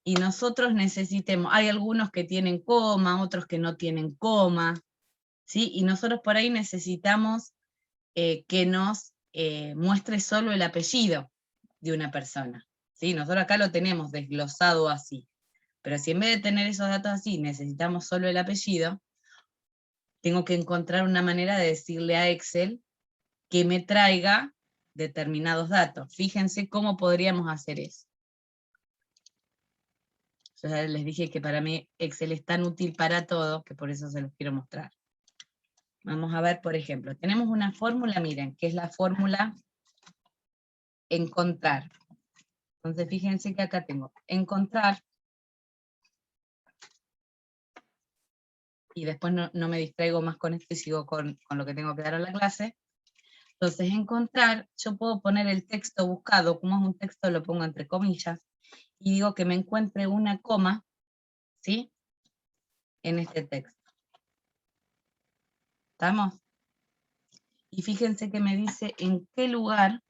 Y nosotros necesitemos, hay algunos que tienen coma, otros que no tienen coma, ¿sí? Y nosotros por ahí necesitamos que nos muestre solo el apellido de una persona, ¿sí? Nosotros acá lo tenemos desglosado así, pero si en vez de tener esos datos así necesitamos solo el apellido, tengo que encontrar una manera de decirle a Excel que me traiga determinados datos. Fíjense cómo podríamos hacer eso. Yo ya les dije que para mí Excel es tan útil para todo, que por eso se los quiero mostrar. Vamos a ver, por ejemplo, tenemos una fórmula, miren, que es la fórmula encontrar. Entonces fíjense que acá tengo encontrar, y después no me distraigo más con esto y sigo con lo que tengo que dar a la clase. Entonces encontrar, yo puedo poner el texto buscado, como es un texto lo pongo entre comillas, y digo que me encuentre una coma, ¿sí? En este texto. ¿Estamos? Y fíjense que me dice en qué lugar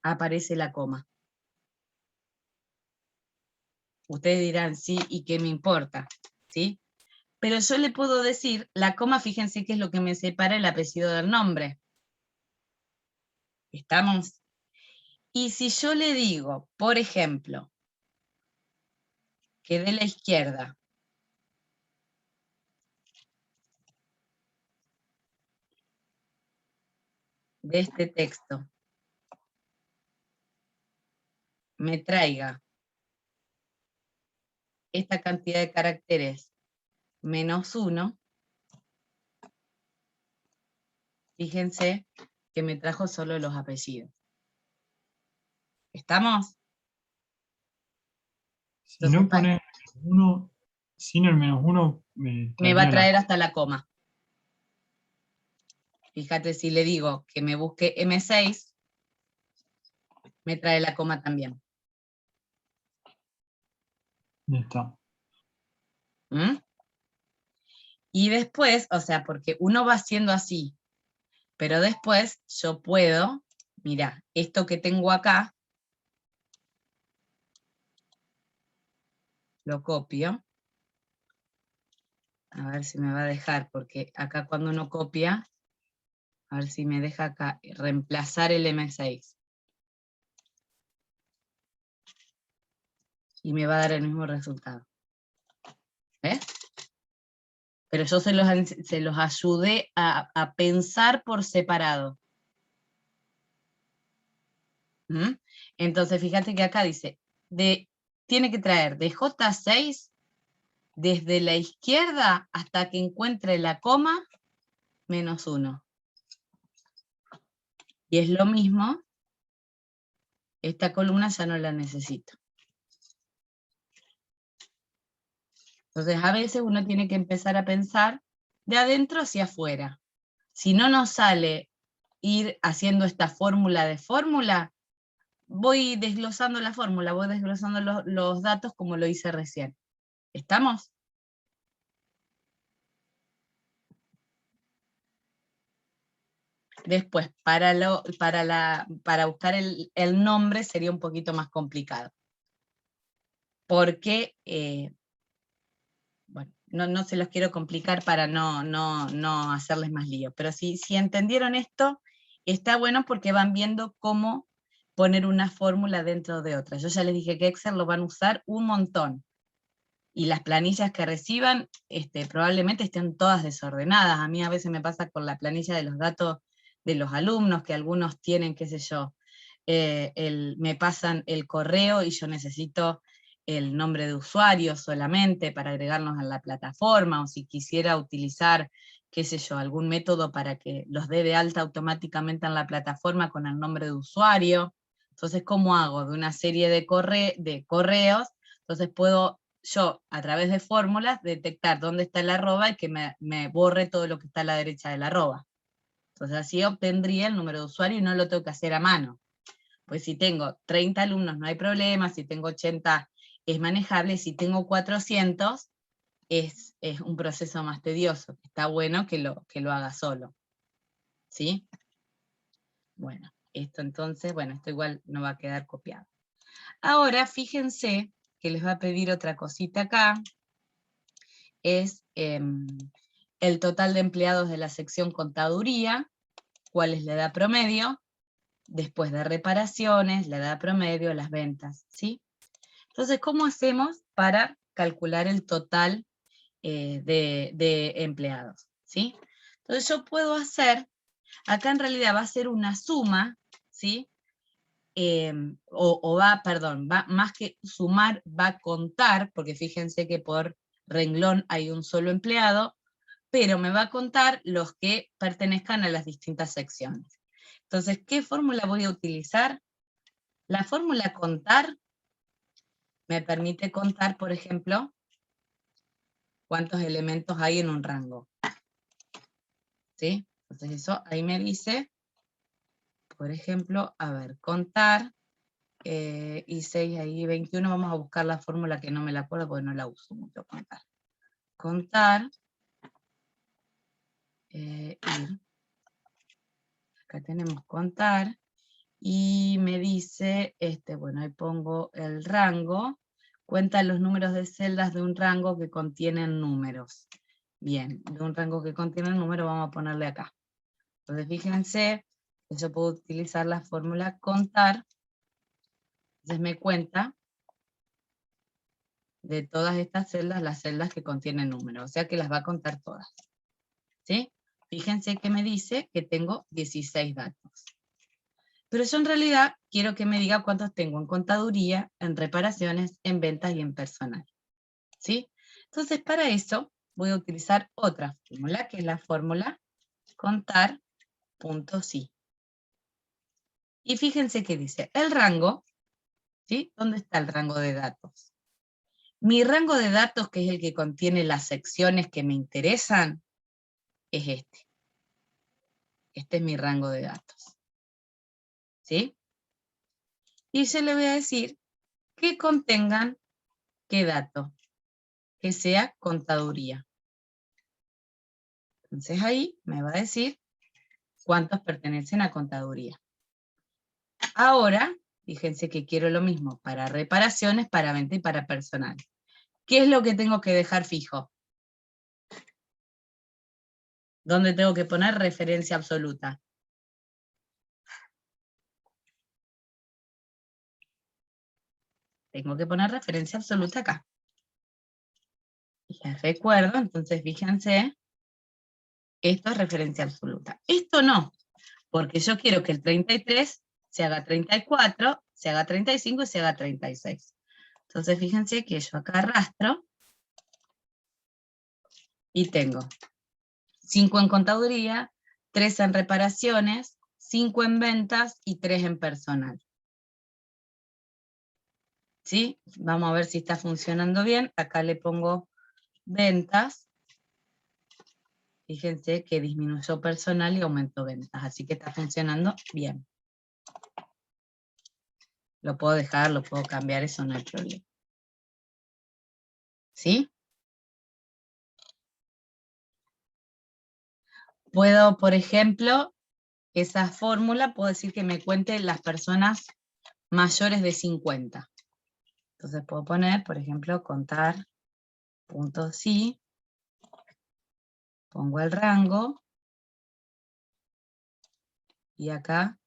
aparece la coma. Ustedes dirán, sí, ¿y qué me importa? ¿Sí? Pero yo le puedo decir, la coma, fíjense que es lo que me separa el apellido del nombre. ¿Estamos? Y si yo le digo, por ejemplo, que de la izquierda de este texto me traiga esta cantidad de caracteres -1, fíjense que me trajo solo los apellidos. ¿Estamos? Si no pones uno, sin el -1, Me va a traer hasta la coma. Fíjate, si le digo que me busque M6, me trae la coma también. Ya está. ¿Mm? Y después, o sea, porque uno va haciendo así, pero después yo puedo, mira, esto que tengo acá, lo copio. A ver si me va a dejar, porque acá cuando uno copia, a ver si me deja acá, reemplazar el M6. Y me va a dar el mismo resultado. ¿Ves? Pero yo se los ayudé a pensar por separado. ¿Mm? Entonces, fíjate que acá dice, tiene que traer de J6 desde la izquierda hasta que encuentre la coma -1. Y es lo mismo, esta columna ya no la necesito. Entonces, a veces uno tiene que empezar a pensar de adentro hacia afuera. Si no nos sale ir haciendo esta fórmula de fórmula, voy desglosando la fórmula, voy desglosando los datos como lo hice recién. ¿Estamos? Después, para buscar el nombre sería un poquito más complicado. Porque, bueno, no se los quiero complicar para no hacerles más lío. Pero si entendieron esto, está bueno porque van viendo cómo poner una fórmula dentro de otra. Yo ya les dije que Excel lo van a usar un montón. Y las planillas que reciban probablemente estén todas desordenadas. A mí a veces me pasa con la planilla de los datos de los alumnos, que algunos tienen, qué sé yo, me pasan el correo y yo necesito el nombre de usuario solamente para agregarnos a la plataforma, o si quisiera utilizar, qué sé yo, algún método para que los dé de alta automáticamente en la plataforma con el nombre de usuario. Entonces, ¿cómo hago? De una serie de correos, entonces puedo yo, a través de fórmulas, detectar dónde está el arroba y que me borre todo lo que está a la derecha del arroba. Entonces así obtendría el número de usuario y no lo tengo que hacer a mano. Pues si tengo 30 alumnos no hay problema, si tengo 80 es manejable, si tengo 400 es un proceso más tedioso. Está bueno que lo haga solo. ¿Sí? Bueno, esto entonces, bueno, esto igual no va a quedar copiado. Ahora fíjense que les va a pedir otra cosita acá, es el total de empleados de la sección contaduría, cuál es la edad promedio, después de reparaciones, la edad promedio, las ventas, ¿sí? Entonces, ¿cómo hacemos para calcular el total de empleados, ¿sí? Entonces yo puedo hacer, acá en realidad va a ser una suma, ¿sí? Más que sumar, va a contar, porque fíjense que por renglón hay un solo empleado, pero me va a contar los que pertenezcan a las distintas secciones. Entonces, ¿qué fórmula voy a utilizar? La fórmula contar me permite contar, por ejemplo, cuántos elementos hay en un rango. ¿Sí? Entonces eso ahí me dice, por ejemplo, a ver, contar, y 6 ahí, 21, vamos a buscar la fórmula que no me la acuerdo porque no la uso mucho, contar. Contar, ir. Acá tenemos contar, y me dice, bueno, ahí pongo el rango, cuenta los números de celdas de un rango que contienen números. Bien, de un rango que contiene el número vamos a ponerle acá. Entonces fíjense que yo puedo utilizar la fórmula contar, entonces me cuenta de todas estas celdas, las celdas que contienen números, o sea que las va a contar todas. ¿Sí? Fíjense que me dice que tengo 16 datos. Pero yo en realidad quiero que me diga cuántos tengo en contaduría, en reparaciones, en ventas y en personal. ¿Sí? Entonces para eso voy a utilizar otra fórmula, que es la fórmula contar.si. Y fíjense que dice, el rango, ¿sí? ¿Dónde está el rango de datos? Mi rango de datos, que es el que contiene las secciones que me interesan, es este. Este es mi rango de datos. ¿Sí? Y yo le voy a decir que contengan qué dato, que sea contaduría. Entonces ahí me va a decir cuántos pertenecen a contaduría. Ahora, fíjense que quiero lo mismo para reparaciones, para venta y para personal. ¿Qué es lo que tengo que dejar fijo? ¿Dónde tengo que poner referencia absoluta? Tengo que poner referencia absoluta acá. Y les recuerdo, entonces fíjense, esto es referencia absoluta. Esto no, porque yo quiero que el 33 se haga 34, se haga 35 y se haga 36. Entonces fíjense que yo acá arrastro y tengo 5 en contaduría, 3 en reparaciones, 5 en ventas y 3 en personal. ¿Sí? Vamos a ver si está funcionando bien. Acá le pongo ventas. Fíjense que disminuyó personal y aumentó ventas, así que está funcionando bien. Lo puedo dejar, lo puedo cambiar, eso no hay problema. ¿Sí? Puedo, por ejemplo, esa fórmula, puedo decir que me cuente las personas mayores de 50. Entonces puedo poner, por ejemplo, contar.si, pongo el rango, y acá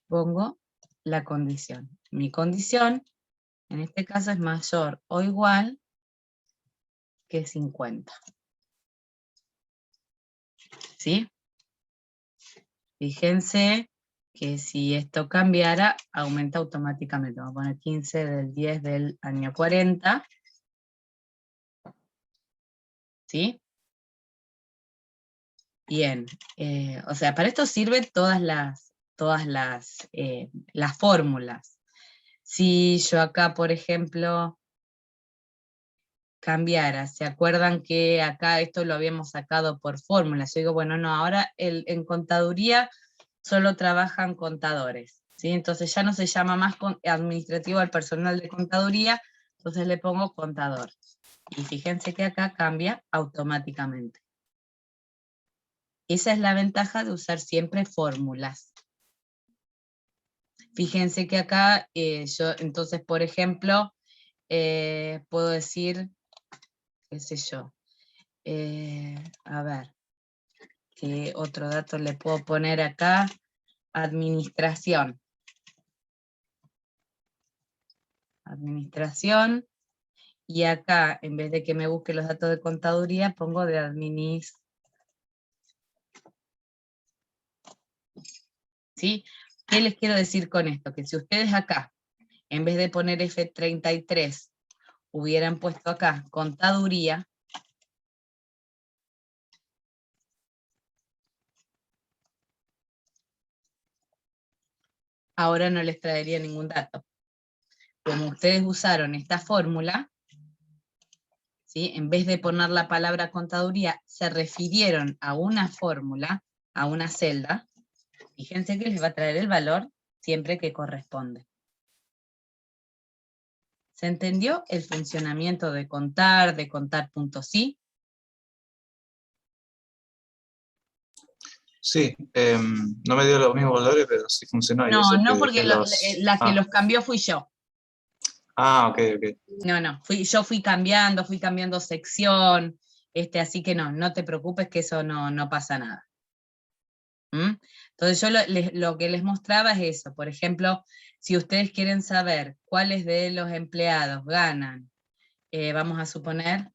pongo la condición. Mi condición, en este caso, es mayor o igual que 50. ¿Sí? Fíjense que si esto cambiara, aumenta automáticamente. Vamos a poner 15 del 10 del año 40. ¿Sí? Bien. O sea, para esto sirven todas las fórmulas. Si yo acá, por ejemplo, cambiara, ¿se acuerdan que acá esto lo habíamos sacado por fórmula? Yo digo, bueno, no, ahora en contaduría solo trabajan contadores, ¿sí? Entonces ya no se llama más administrativo al personal de contaduría, entonces le pongo contador. Y fíjense que acá cambia automáticamente. Esa es la ventaja de usar siempre fórmulas. Fíjense que acá yo, entonces, por ejemplo, puedo decir, qué sé yo, a ver, ¿qué otro dato le puedo poner acá? Administración. Administración, Y acá, en vez de que me busque los datos de contaduría, pongo de adminis. ¿Sí? ¿Qué les quiero decir con esto? Que si ustedes acá, en vez de poner F33, hubieran puesto acá contaduría, ahora no les traería ningún dato. Como ustedes usaron esta fórmula, ¿sí? En vez de poner la palabra contaduría, se refirieron a una fórmula, a una celda. Fíjense que les va a traer el valor siempre que corresponde. ¿Se entendió el funcionamiento de contar puntos sí? Sí, no me dio los mismos valores, pero sí funcionó. Y No, eso que no, dejé porque los... la que los cambió fui yo. ok, ok. No, yo fui cambiando sección, así que no te preocupes que eso no pasa nada. ¿Mm? Entonces yo lo que les mostraba es eso. Por ejemplo, si ustedes quieren saber cuáles de los empleados ganan, vamos a suponer,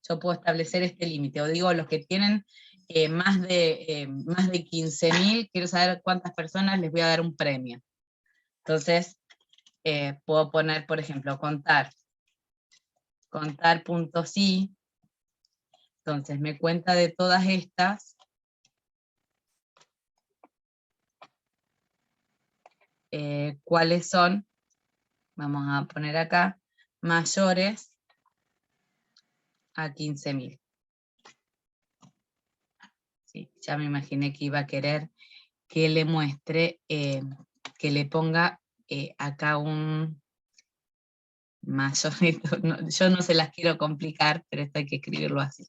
yo puedo establecer este límite, o digo los que tienen más de 15.000, quiero saber cuántas personas les voy a dar un premio. Entonces, puedo poner, por ejemplo, contar puntos sí. Entonces me cuenta de todas estas, cuáles son, vamos a poner acá, mayores a 15.000. Sí, ya me imaginé que iba a querer que le muestre, que le ponga acá un mayor. Yo no se las quiero complicar, pero esto hay que escribirlo así.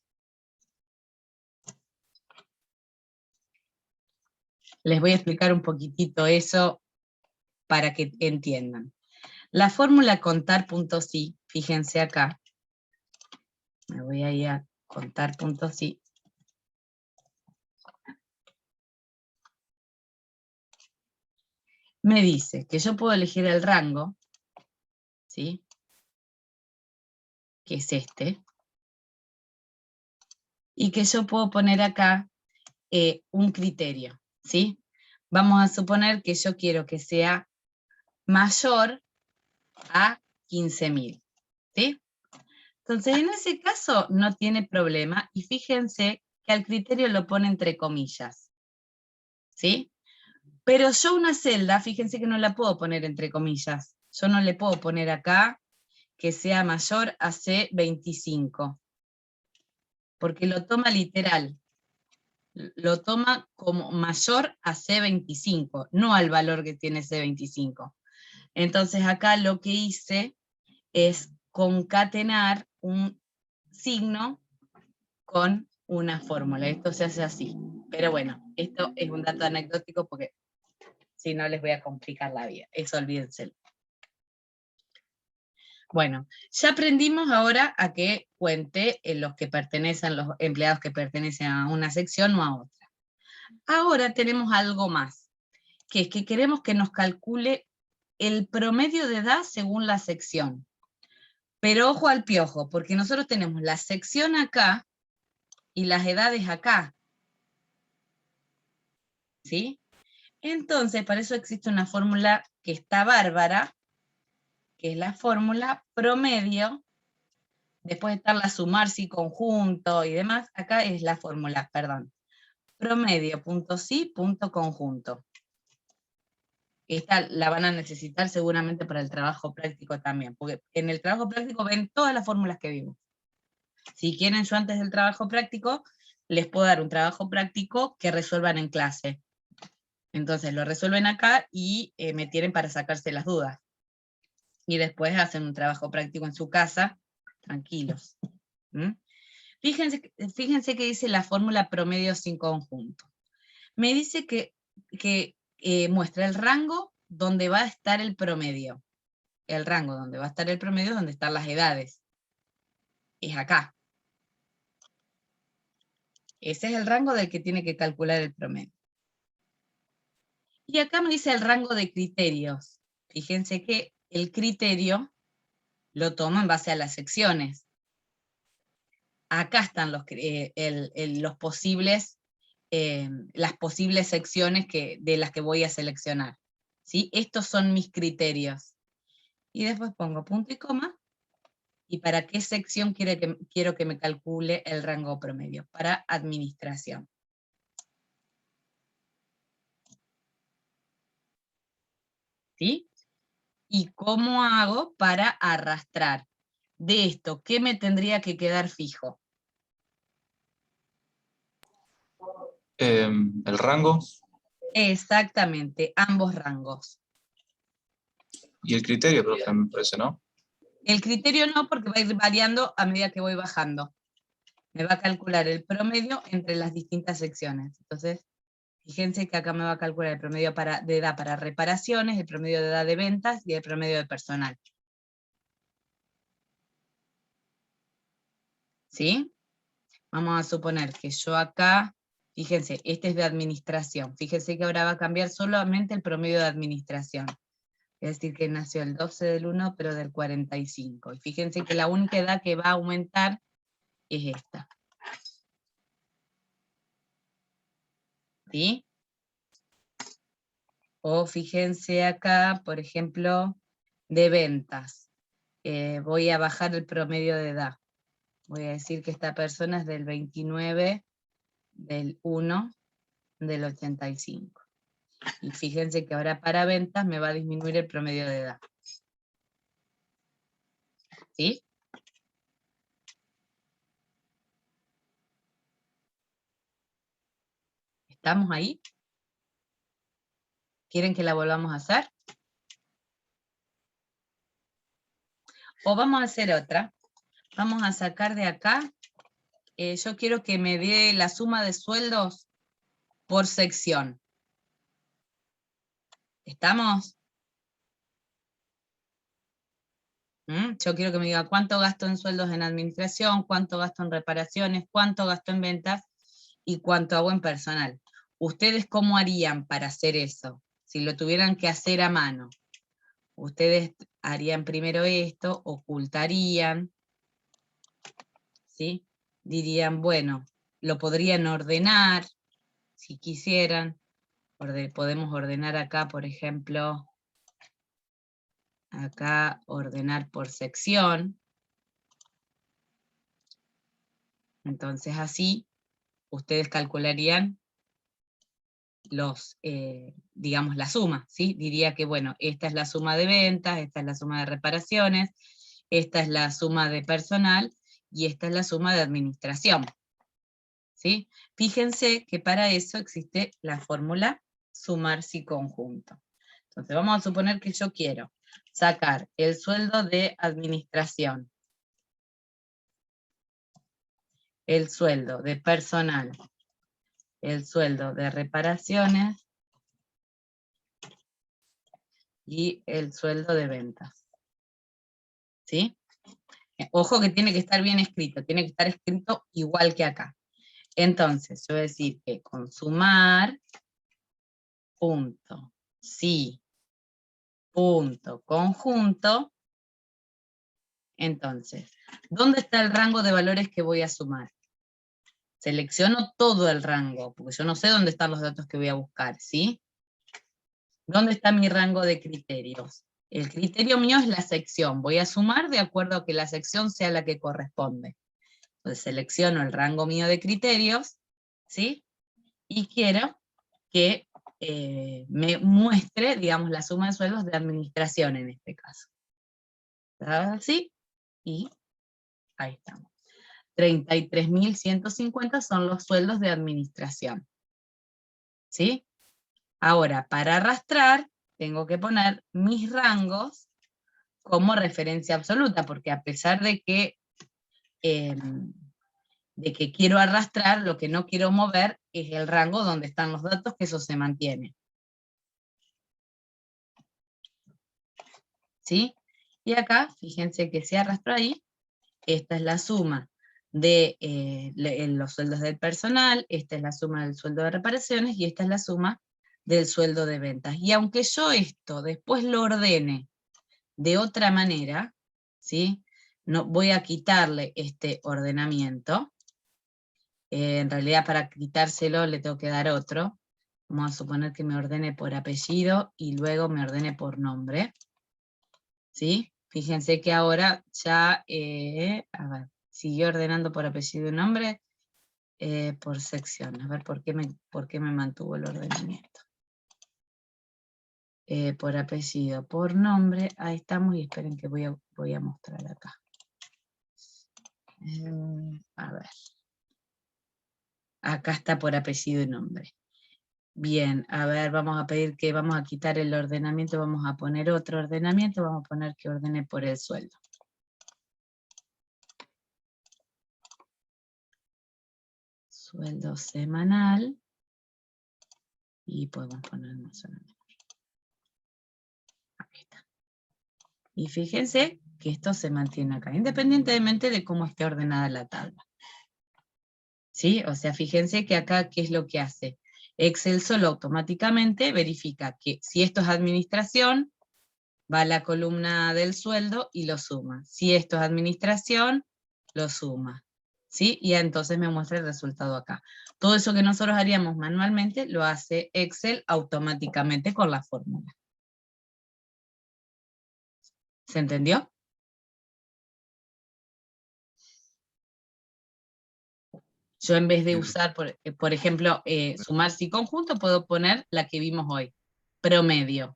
Les voy a explicar un poquitito eso para que entiendan. La fórmula contar puntos sí, fíjense acá. Me voy a ir a contar puntos sí. Me dice que yo puedo elegir el rango, ¿sí? Que es este. Y que yo puedo poner acá un criterio, ¿sí? Vamos a suponer que yo quiero que sea mayor a 15.000, ¿sí? Entonces, en ese caso no tiene problema, y fíjense que al criterio lo pone entre comillas, ¿sí? Pero yo una celda, fíjense que no la puedo poner entre comillas. Yo no le puedo poner acá que sea mayor a C25, porque lo toma literal. Lo toma como mayor a C25, no al valor que tiene C25. Entonces acá lo que hice es concatenar un signo con una fórmula. Esto se hace así. Pero bueno, esto es un dato anecdótico porque si no les voy a complicar la vida. Eso olvídenselo. Bueno, ya aprendimos ahora a que cuente los empleados que pertenecen a una sección o a otra. Ahora tenemos algo más, que es que queremos que nos calcule el promedio de edad según la sección. Pero ojo al piojo, porque nosotros tenemos la sección acá y las edades acá. ¿Sí? Entonces, para eso existe una fórmula que está bárbara, que es la fórmula promedio. Después de estar la sumarse y conjunto y demás, acá es la fórmula, perdón. Promedio, punto sí, punto conjunto. Esta la van a necesitar seguramente para el trabajo práctico también, porque en el trabajo práctico ven todas las fórmulas que vimos. Si quieren, yo antes del trabajo práctico, les puedo dar un trabajo práctico que resuelvan en clase. Entonces lo resuelven acá y me tienen para sacarse las dudas. Y después hacen un trabajo práctico en su casa, tranquilos. ¿Mm? Fíjense que dice la fórmula promedio sin conjunto. Me dice que muestra el rango donde va a estar el promedio. El rango donde va a estar el promedio es donde están las edades. Es acá. Ese es el rango del que tiene que calcular el promedio. Y acá me dice el rango de criterios. Fíjense que el criterio lo tomo en base a las secciones. Acá están los posibles, las posibles secciones de las que voy a seleccionar. ¿Sí? Estos son mis criterios. Y después pongo punto y coma. ¿Y para qué sección quiero que me calcule el rango promedio? Para administración. ¿Sí? ¿Y cómo hago para arrastrar? De esto, ¿qué me tendría que quedar fijo? El rango Exactamente, ambos rangos. y el criterio, profe, me parece, ¿no? El criterio no, porque va a ir variando a medida que voy bajando. Me va a calcular el promedio entre las distintas secciones. Entonces, fíjense que acá me va a calcular el promedio de edad para reparaciones, el promedio de edad de ventas y el promedio de personal. ¿Sí? Vamos a suponer que yo acá, fíjense, este es de administración. Fíjense que ahora va a cambiar solamente el promedio de administración. Es decir, que nació el 12 del 1, pero del 45. Y fíjense que la única edad que va a aumentar es esta. ¿Sí? O fíjense acá, por ejemplo, de ventas. Voy a bajar el promedio de edad. Voy a decir que esta persona es del 29, del 1, del 85. Y fíjense que ahora para ventas me va a disminuir el promedio de edad. ¿Sí? ¿Estamos ahí? ¿Quieren que la volvamos a hacer? O vamos a hacer otra. Vamos a sacar de acá. Yo quiero que me dé la suma de sueldos por sección. ¿Estamos? Yo quiero que me diga cuánto gasto en sueldos en administración, cuánto gasto en reparaciones, cuánto gasto en ventas y cuánto hago en personal. ¿Ustedes cómo harían para hacer eso? Si lo tuvieran que hacer a mano. Ustedes harían primero esto, ocultarían, ¿sí? Dirían, bueno, lo podrían ordenar, si quisieran. Podemos ordenar acá, por ejemplo, acá ordenar por sección. Entonces así, ustedes calcularían digamos, la suma, ¿sí? Diría que, bueno, esta es la suma de ventas, esta es la suma de reparaciones, esta es la suma de personal, y esta es la suma de administración, ¿sí? Fíjense que para eso existe la fórmula sumar si conjunto. Entonces vamos a suponer que yo quiero sacar el sueldo de administración, el sueldo de personal, el sueldo de reparaciones y el sueldo de ventas. ¿Sí? Ojo que tiene que estar bien escrito, tiene que estar escrito igual que acá. Entonces, yo voy a decir que con sumar, punto, sí, punto, conjunto. Entonces, ¿dónde está el rango de valores que voy a sumar? Selecciono todo el rango, porque yo no sé dónde están los datos que voy a buscar, ¿sí? ¿Dónde está mi rango de criterios? El criterio mío es la sección. Voy a sumar de acuerdo a que la sección sea la que corresponde. Entonces selecciono el rango mío de criterios, ¿sí? Y quiero que me muestre, digamos, la suma de sueldos de administración en este caso. Así, y ahí estamos. 33.150 son los sueldos de administración. ¿Sí? Ahora, para arrastrar, tengo que poner mis rangos como referencia absoluta, porque a pesar de que quiero arrastrar, lo que no quiero mover es el rango donde están los datos, que eso se mantiene. ¿Sí? Y acá, fíjense que se arrastró ahí, esta es la suma de los sueldos del personal, esta es la suma del sueldo de reparaciones, y esta es la suma del sueldo de ventas. Y aunque yo esto después lo ordene de otra manera, ¿sí? No, voy a quitarle este ordenamiento. En realidad para quitárselo le tengo que dar otro. Vamos a suponer que me ordene por apellido y luego me ordene por nombre. ¿Sí? Fíjense que ahora ya, a ver, siguió ordenando por apellido y nombre, por sección. A ver, ¿por qué me mantuvo el ordenamiento? Por apellido, por nombre, ahí estamos, y esperen que voy a mostrar acá. A ver. Acá está por apellido y nombre. Bien, a ver, vamos a pedir que vamos a quitar el ordenamiento, vamos a poner otro ordenamiento, vamos a poner que ordene por el sueldo. Sueldo semanal, y podemos poner más o menos. Ahí está. Y fíjense que esto se mantiene acá, independientemente de cómo esté ordenada la tabla. ¿Sí? O sea, fíjense que acá, ¿qué es lo que hace? Excel solo automáticamente verifica que si esto es administración, va a la columna del sueldo y lo suma. Si esto es administración, lo suma. ¿Sí? Y entonces me muestra el resultado acá. Todo eso que nosotros haríamos manualmente, lo hace Excel automáticamente con la fórmula. ¿Se entendió? Yo en vez de usar, por ejemplo, sumar si conjunto, puedo poner la que vimos hoy, promedio.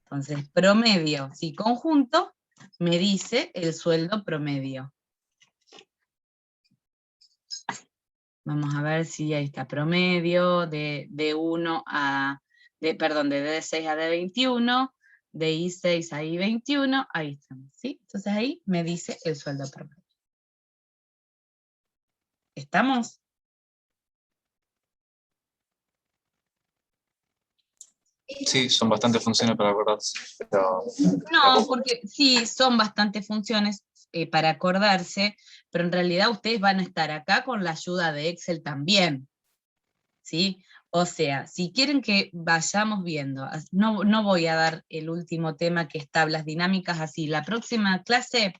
Entonces, promedio si conjunto me dice el sueldo promedio. Vamos a ver si ahí está promedio, de D6 a D21, de I6 a I21, ahí estamos, ¿sí? Entonces ahí me dice el sueldo promedio. ¿Estamos? Sí, son bastantes funciones para acordarse. Pero No, porque sí, son bastantes funciones para acordarse, pero en realidad ustedes van a estar acá con la ayuda de Excel también, ¿sí? O sea, si quieren que vayamos viendo, no voy a dar el último tema que es tablas dinámicas así, la próxima clase,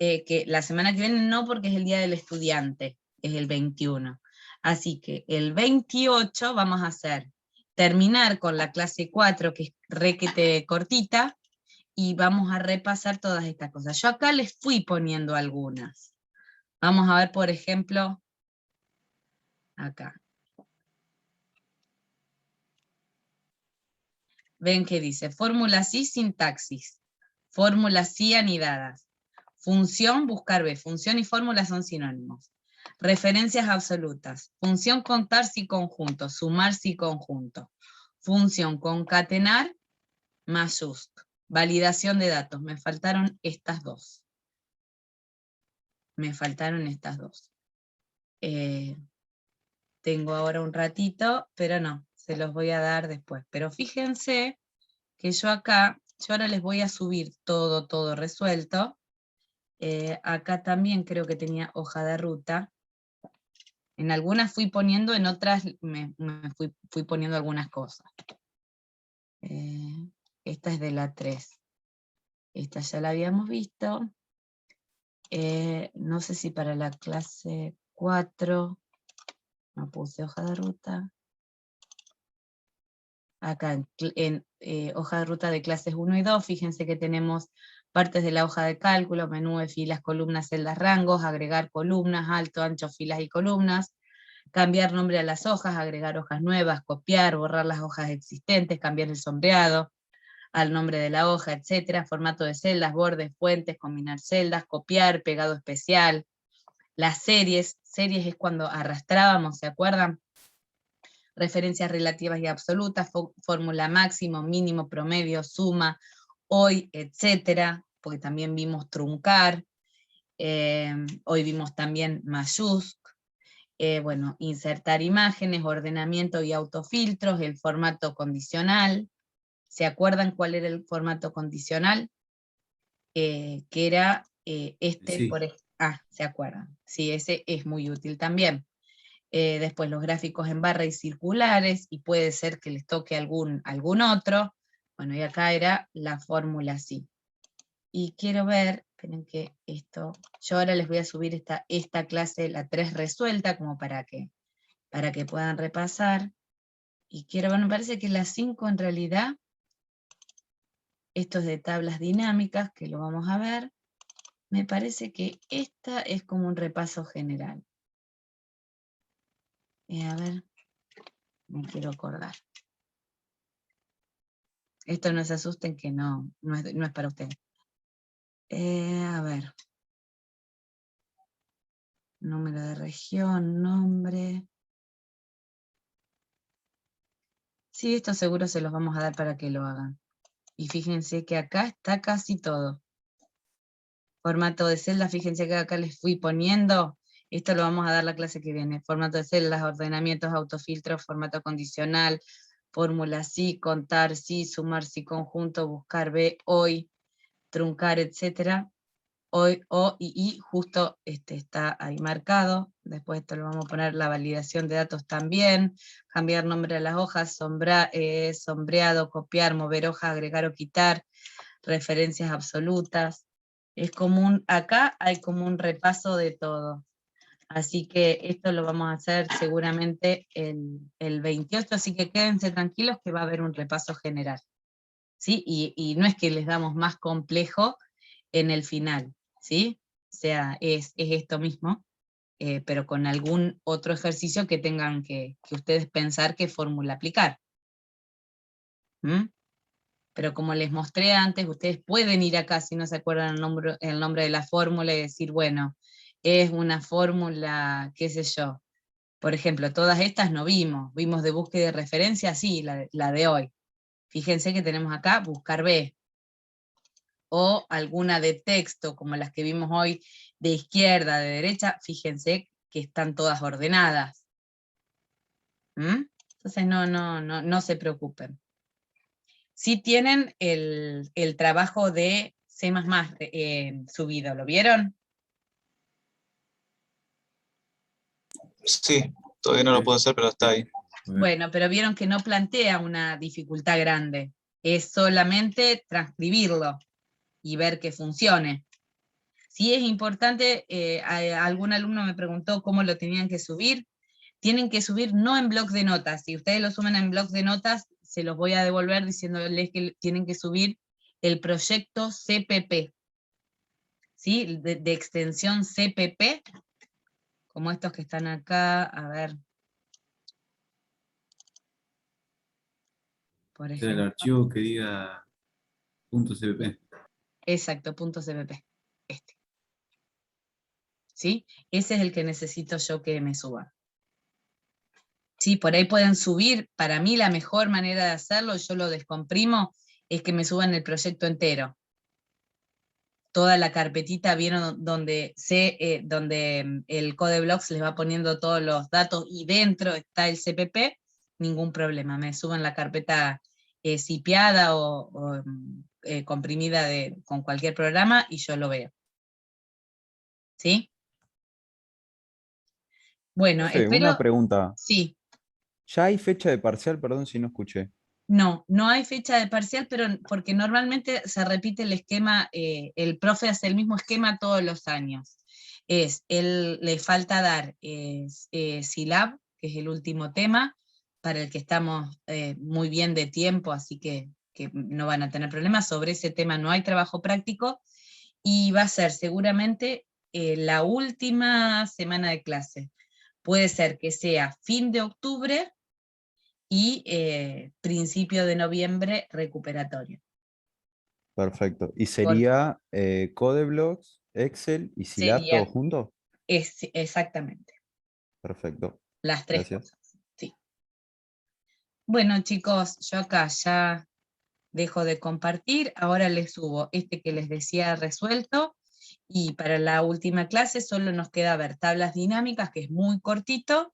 que la semana que viene no, porque es el Día del Estudiante, es el 21. Así que el 28 vamos a terminar con la clase 4, que es requete cortita, y vamos a repasar todas estas cosas. Yo acá les fui poniendo algunas. Vamos a ver, por ejemplo, acá. Ven que dice, fórmula sí, sintaxis. Fórmula sí, anidadas. Función, buscar B. Función y fórmula son sinónimos. Referencias absolutas. Función, contar si conjunto. Sumar si conjunto. Función, concatenar, mayúscula. Validación de datos. Me faltaron estas dos. Tengo ahora un ratito, pero no, se los voy a dar después. Pero fíjense que yo ahora les voy a subir todo resuelto. Acá también creo que tenía hoja de ruta. En algunas fui poniendo, en otras me fui poniendo algunas cosas. Esta es de la 3. Esta ya la habíamos visto. No sé si para la clase 4 no puse hoja de ruta. Acá en hoja de ruta de clases 1 y 2, fíjense que tenemos partes de la hoja de cálculo, menú de filas, columnas, celdas, rangos, agregar columnas, alto, ancho, filas y columnas, cambiar nombre a las hojas, agregar hojas nuevas, copiar, borrar las hojas existentes, cambiar el sombreado al nombre de la hoja, etcétera, formato de celdas, bordes, fuentes, combinar celdas, copiar, pegado especial, las series es cuando arrastrábamos, ¿se acuerdan? Referencias relativas y absolutas, fórmula máximo, mínimo, promedio, suma, hoy, etcétera, porque también vimos truncar, hoy vimos también mayúscula, bueno, insertar imágenes, ordenamiento y autofiltros, el formato condicional. ¿Se acuerdan cuál era el formato condicional? Que era este, Sí. ¿se acuerdan? Sí, ese es muy útil también. Después los gráficos en barra y circulares, y puede ser que les toque algún otro. Bueno, y acá era la fórmula sí. Y quiero ver, Esperen que esto, yo ahora les voy a subir esta clase, la 3 resuelta, como para que puedan repasar. Y bueno, me parece que la 5 en realidad, esto es de tablas dinámicas, que lo vamos a ver. Me parece que esta es como un repaso general. A ver, me quiero acordar. Esto no se asusten que no es para ustedes. A ver. Número de región, nombre. Sí, esto seguro se los vamos a dar para que lo hagan. Y fíjense que acá está casi todo. Formato de celda, fíjense que acá les fui poniendo. Esto lo vamos a dar la clase que viene. Formato de celdas, ordenamientos, autofiltros, formato condicional, fórmula sí, contar sí, sumar sí, conjunto, buscar B, hoy, truncar, etcétera. Hoy, o y, justo está ahí marcado. Después esto lo vamos a poner la validación de datos también, cambiar nombre a las hojas, sombreado, copiar, mover hoja, agregar o quitar, referencias absolutas. Es común, acá hay como un repaso de todo. Así que esto lo vamos a hacer seguramente el 28, así que quédense tranquilos que va a haber un repaso general. ¿Sí? Y no es que les damos más complejo en el final, ¿sí? O sea, es esto mismo, pero con algún otro ejercicio que tengan que ustedes pensar qué fórmula aplicar. ¿Mm? Pero como les mostré antes, ustedes pueden ir acá si no se acuerdan el nombre de la fórmula y decir, bueno, es una fórmula, qué sé yo. Por ejemplo, todas estas no vimos de búsqueda de referencia, sí, la de hoy. Fíjense que tenemos acá buscar B, o alguna de texto, como las que vimos hoy, de izquierda, de derecha, fíjense que están todas ordenadas. ¿Mm? Entonces no se preocupen. Sí tienen el trabajo de C++ subido, ¿lo vieron? Sí, todavía no lo puedo hacer, pero está ahí. Bueno, pero vieron que no plantea una dificultad grande, es solamente transcribirlo y ver que funcione. Sí es importante, algún alumno me preguntó cómo lo tenían que subir. Tienen que subir no en bloc de notas. Si ustedes lo suben en bloc de notas, se los voy a devolver diciéndoles que tienen que subir el proyecto CPP. ¿Sí? De extensión CPP, como estos que están acá, a ver. Por El ejemplo. archivo que diga .cpp. Exacto, .cpp. Este. ¿Sí? Ese es el que necesito yo que me suban. Sí, por ahí pueden subir, para mí la mejor manera de hacerlo, yo lo descomprimo, es que me suban el proyecto entero. Toda la carpetita, vieron donde el Codeblocks les va poniendo todos los datos y dentro está el CPP, ningún problema, me suben la carpeta zipeada o comprimida con cualquier programa y yo lo veo. ¿Sí? Bueno, Profe, espero... una pregunta. Sí. ¿Ya hay fecha de parcial? Perdón si no escuché. No hay fecha de parcial, pero porque normalmente se repite el esquema, el profe hace el mismo esquema todos los años. Le falta dar Silab, que es el último tema, para el que estamos muy bien de tiempo, así que no van a tener problemas. Sobre ese tema no hay trabajo práctico, y va a ser seguramente la última semana de clase. Puede ser que sea fin de octubre, y principio de noviembre recuperatorio. Perfecto. ¿Y sería Codeblocks, Excel y Silab todo Sería, junto? exactamente, Perfecto. las tres Gracias. cosas. Sí. Bueno, chicos, yo acá ya dejo de compartir, ahora les subo este que les decía resuelto, y para la última clase solo nos queda ver tablas dinámicas, que es muy cortito,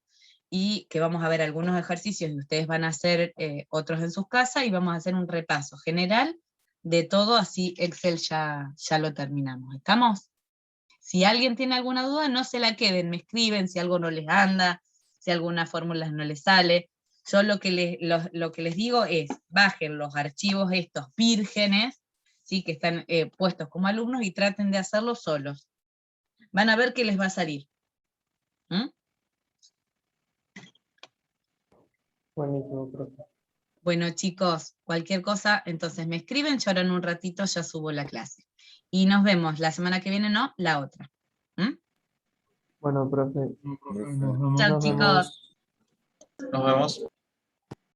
y que vamos a ver algunos ejercicios y ustedes van a hacer otros en sus casas, y vamos a hacer un repaso general de todo, así Excel ya lo terminamos. ¿Estamos? Si alguien tiene alguna duda, no se la queden, me escriben si algo no les anda, si alguna fórmula no les sale. Yo lo que les digo es, bajen los archivos estos vírgenes, ¿sí? Que están puestos como alumnos y traten de hacerlo solos. Van a ver qué les va a salir. ¿Mm? Buenísimo, profe. Bueno, chicos, cualquier cosa, entonces me escriben, yo ahora en un ratito ya subo la clase. Y nos vemos la semana que viene, no, la otra. ¿Mm? Bueno, profe, No, profe, Profe. nos vemos. Chao, nos chicos. vemos. Nos vemos.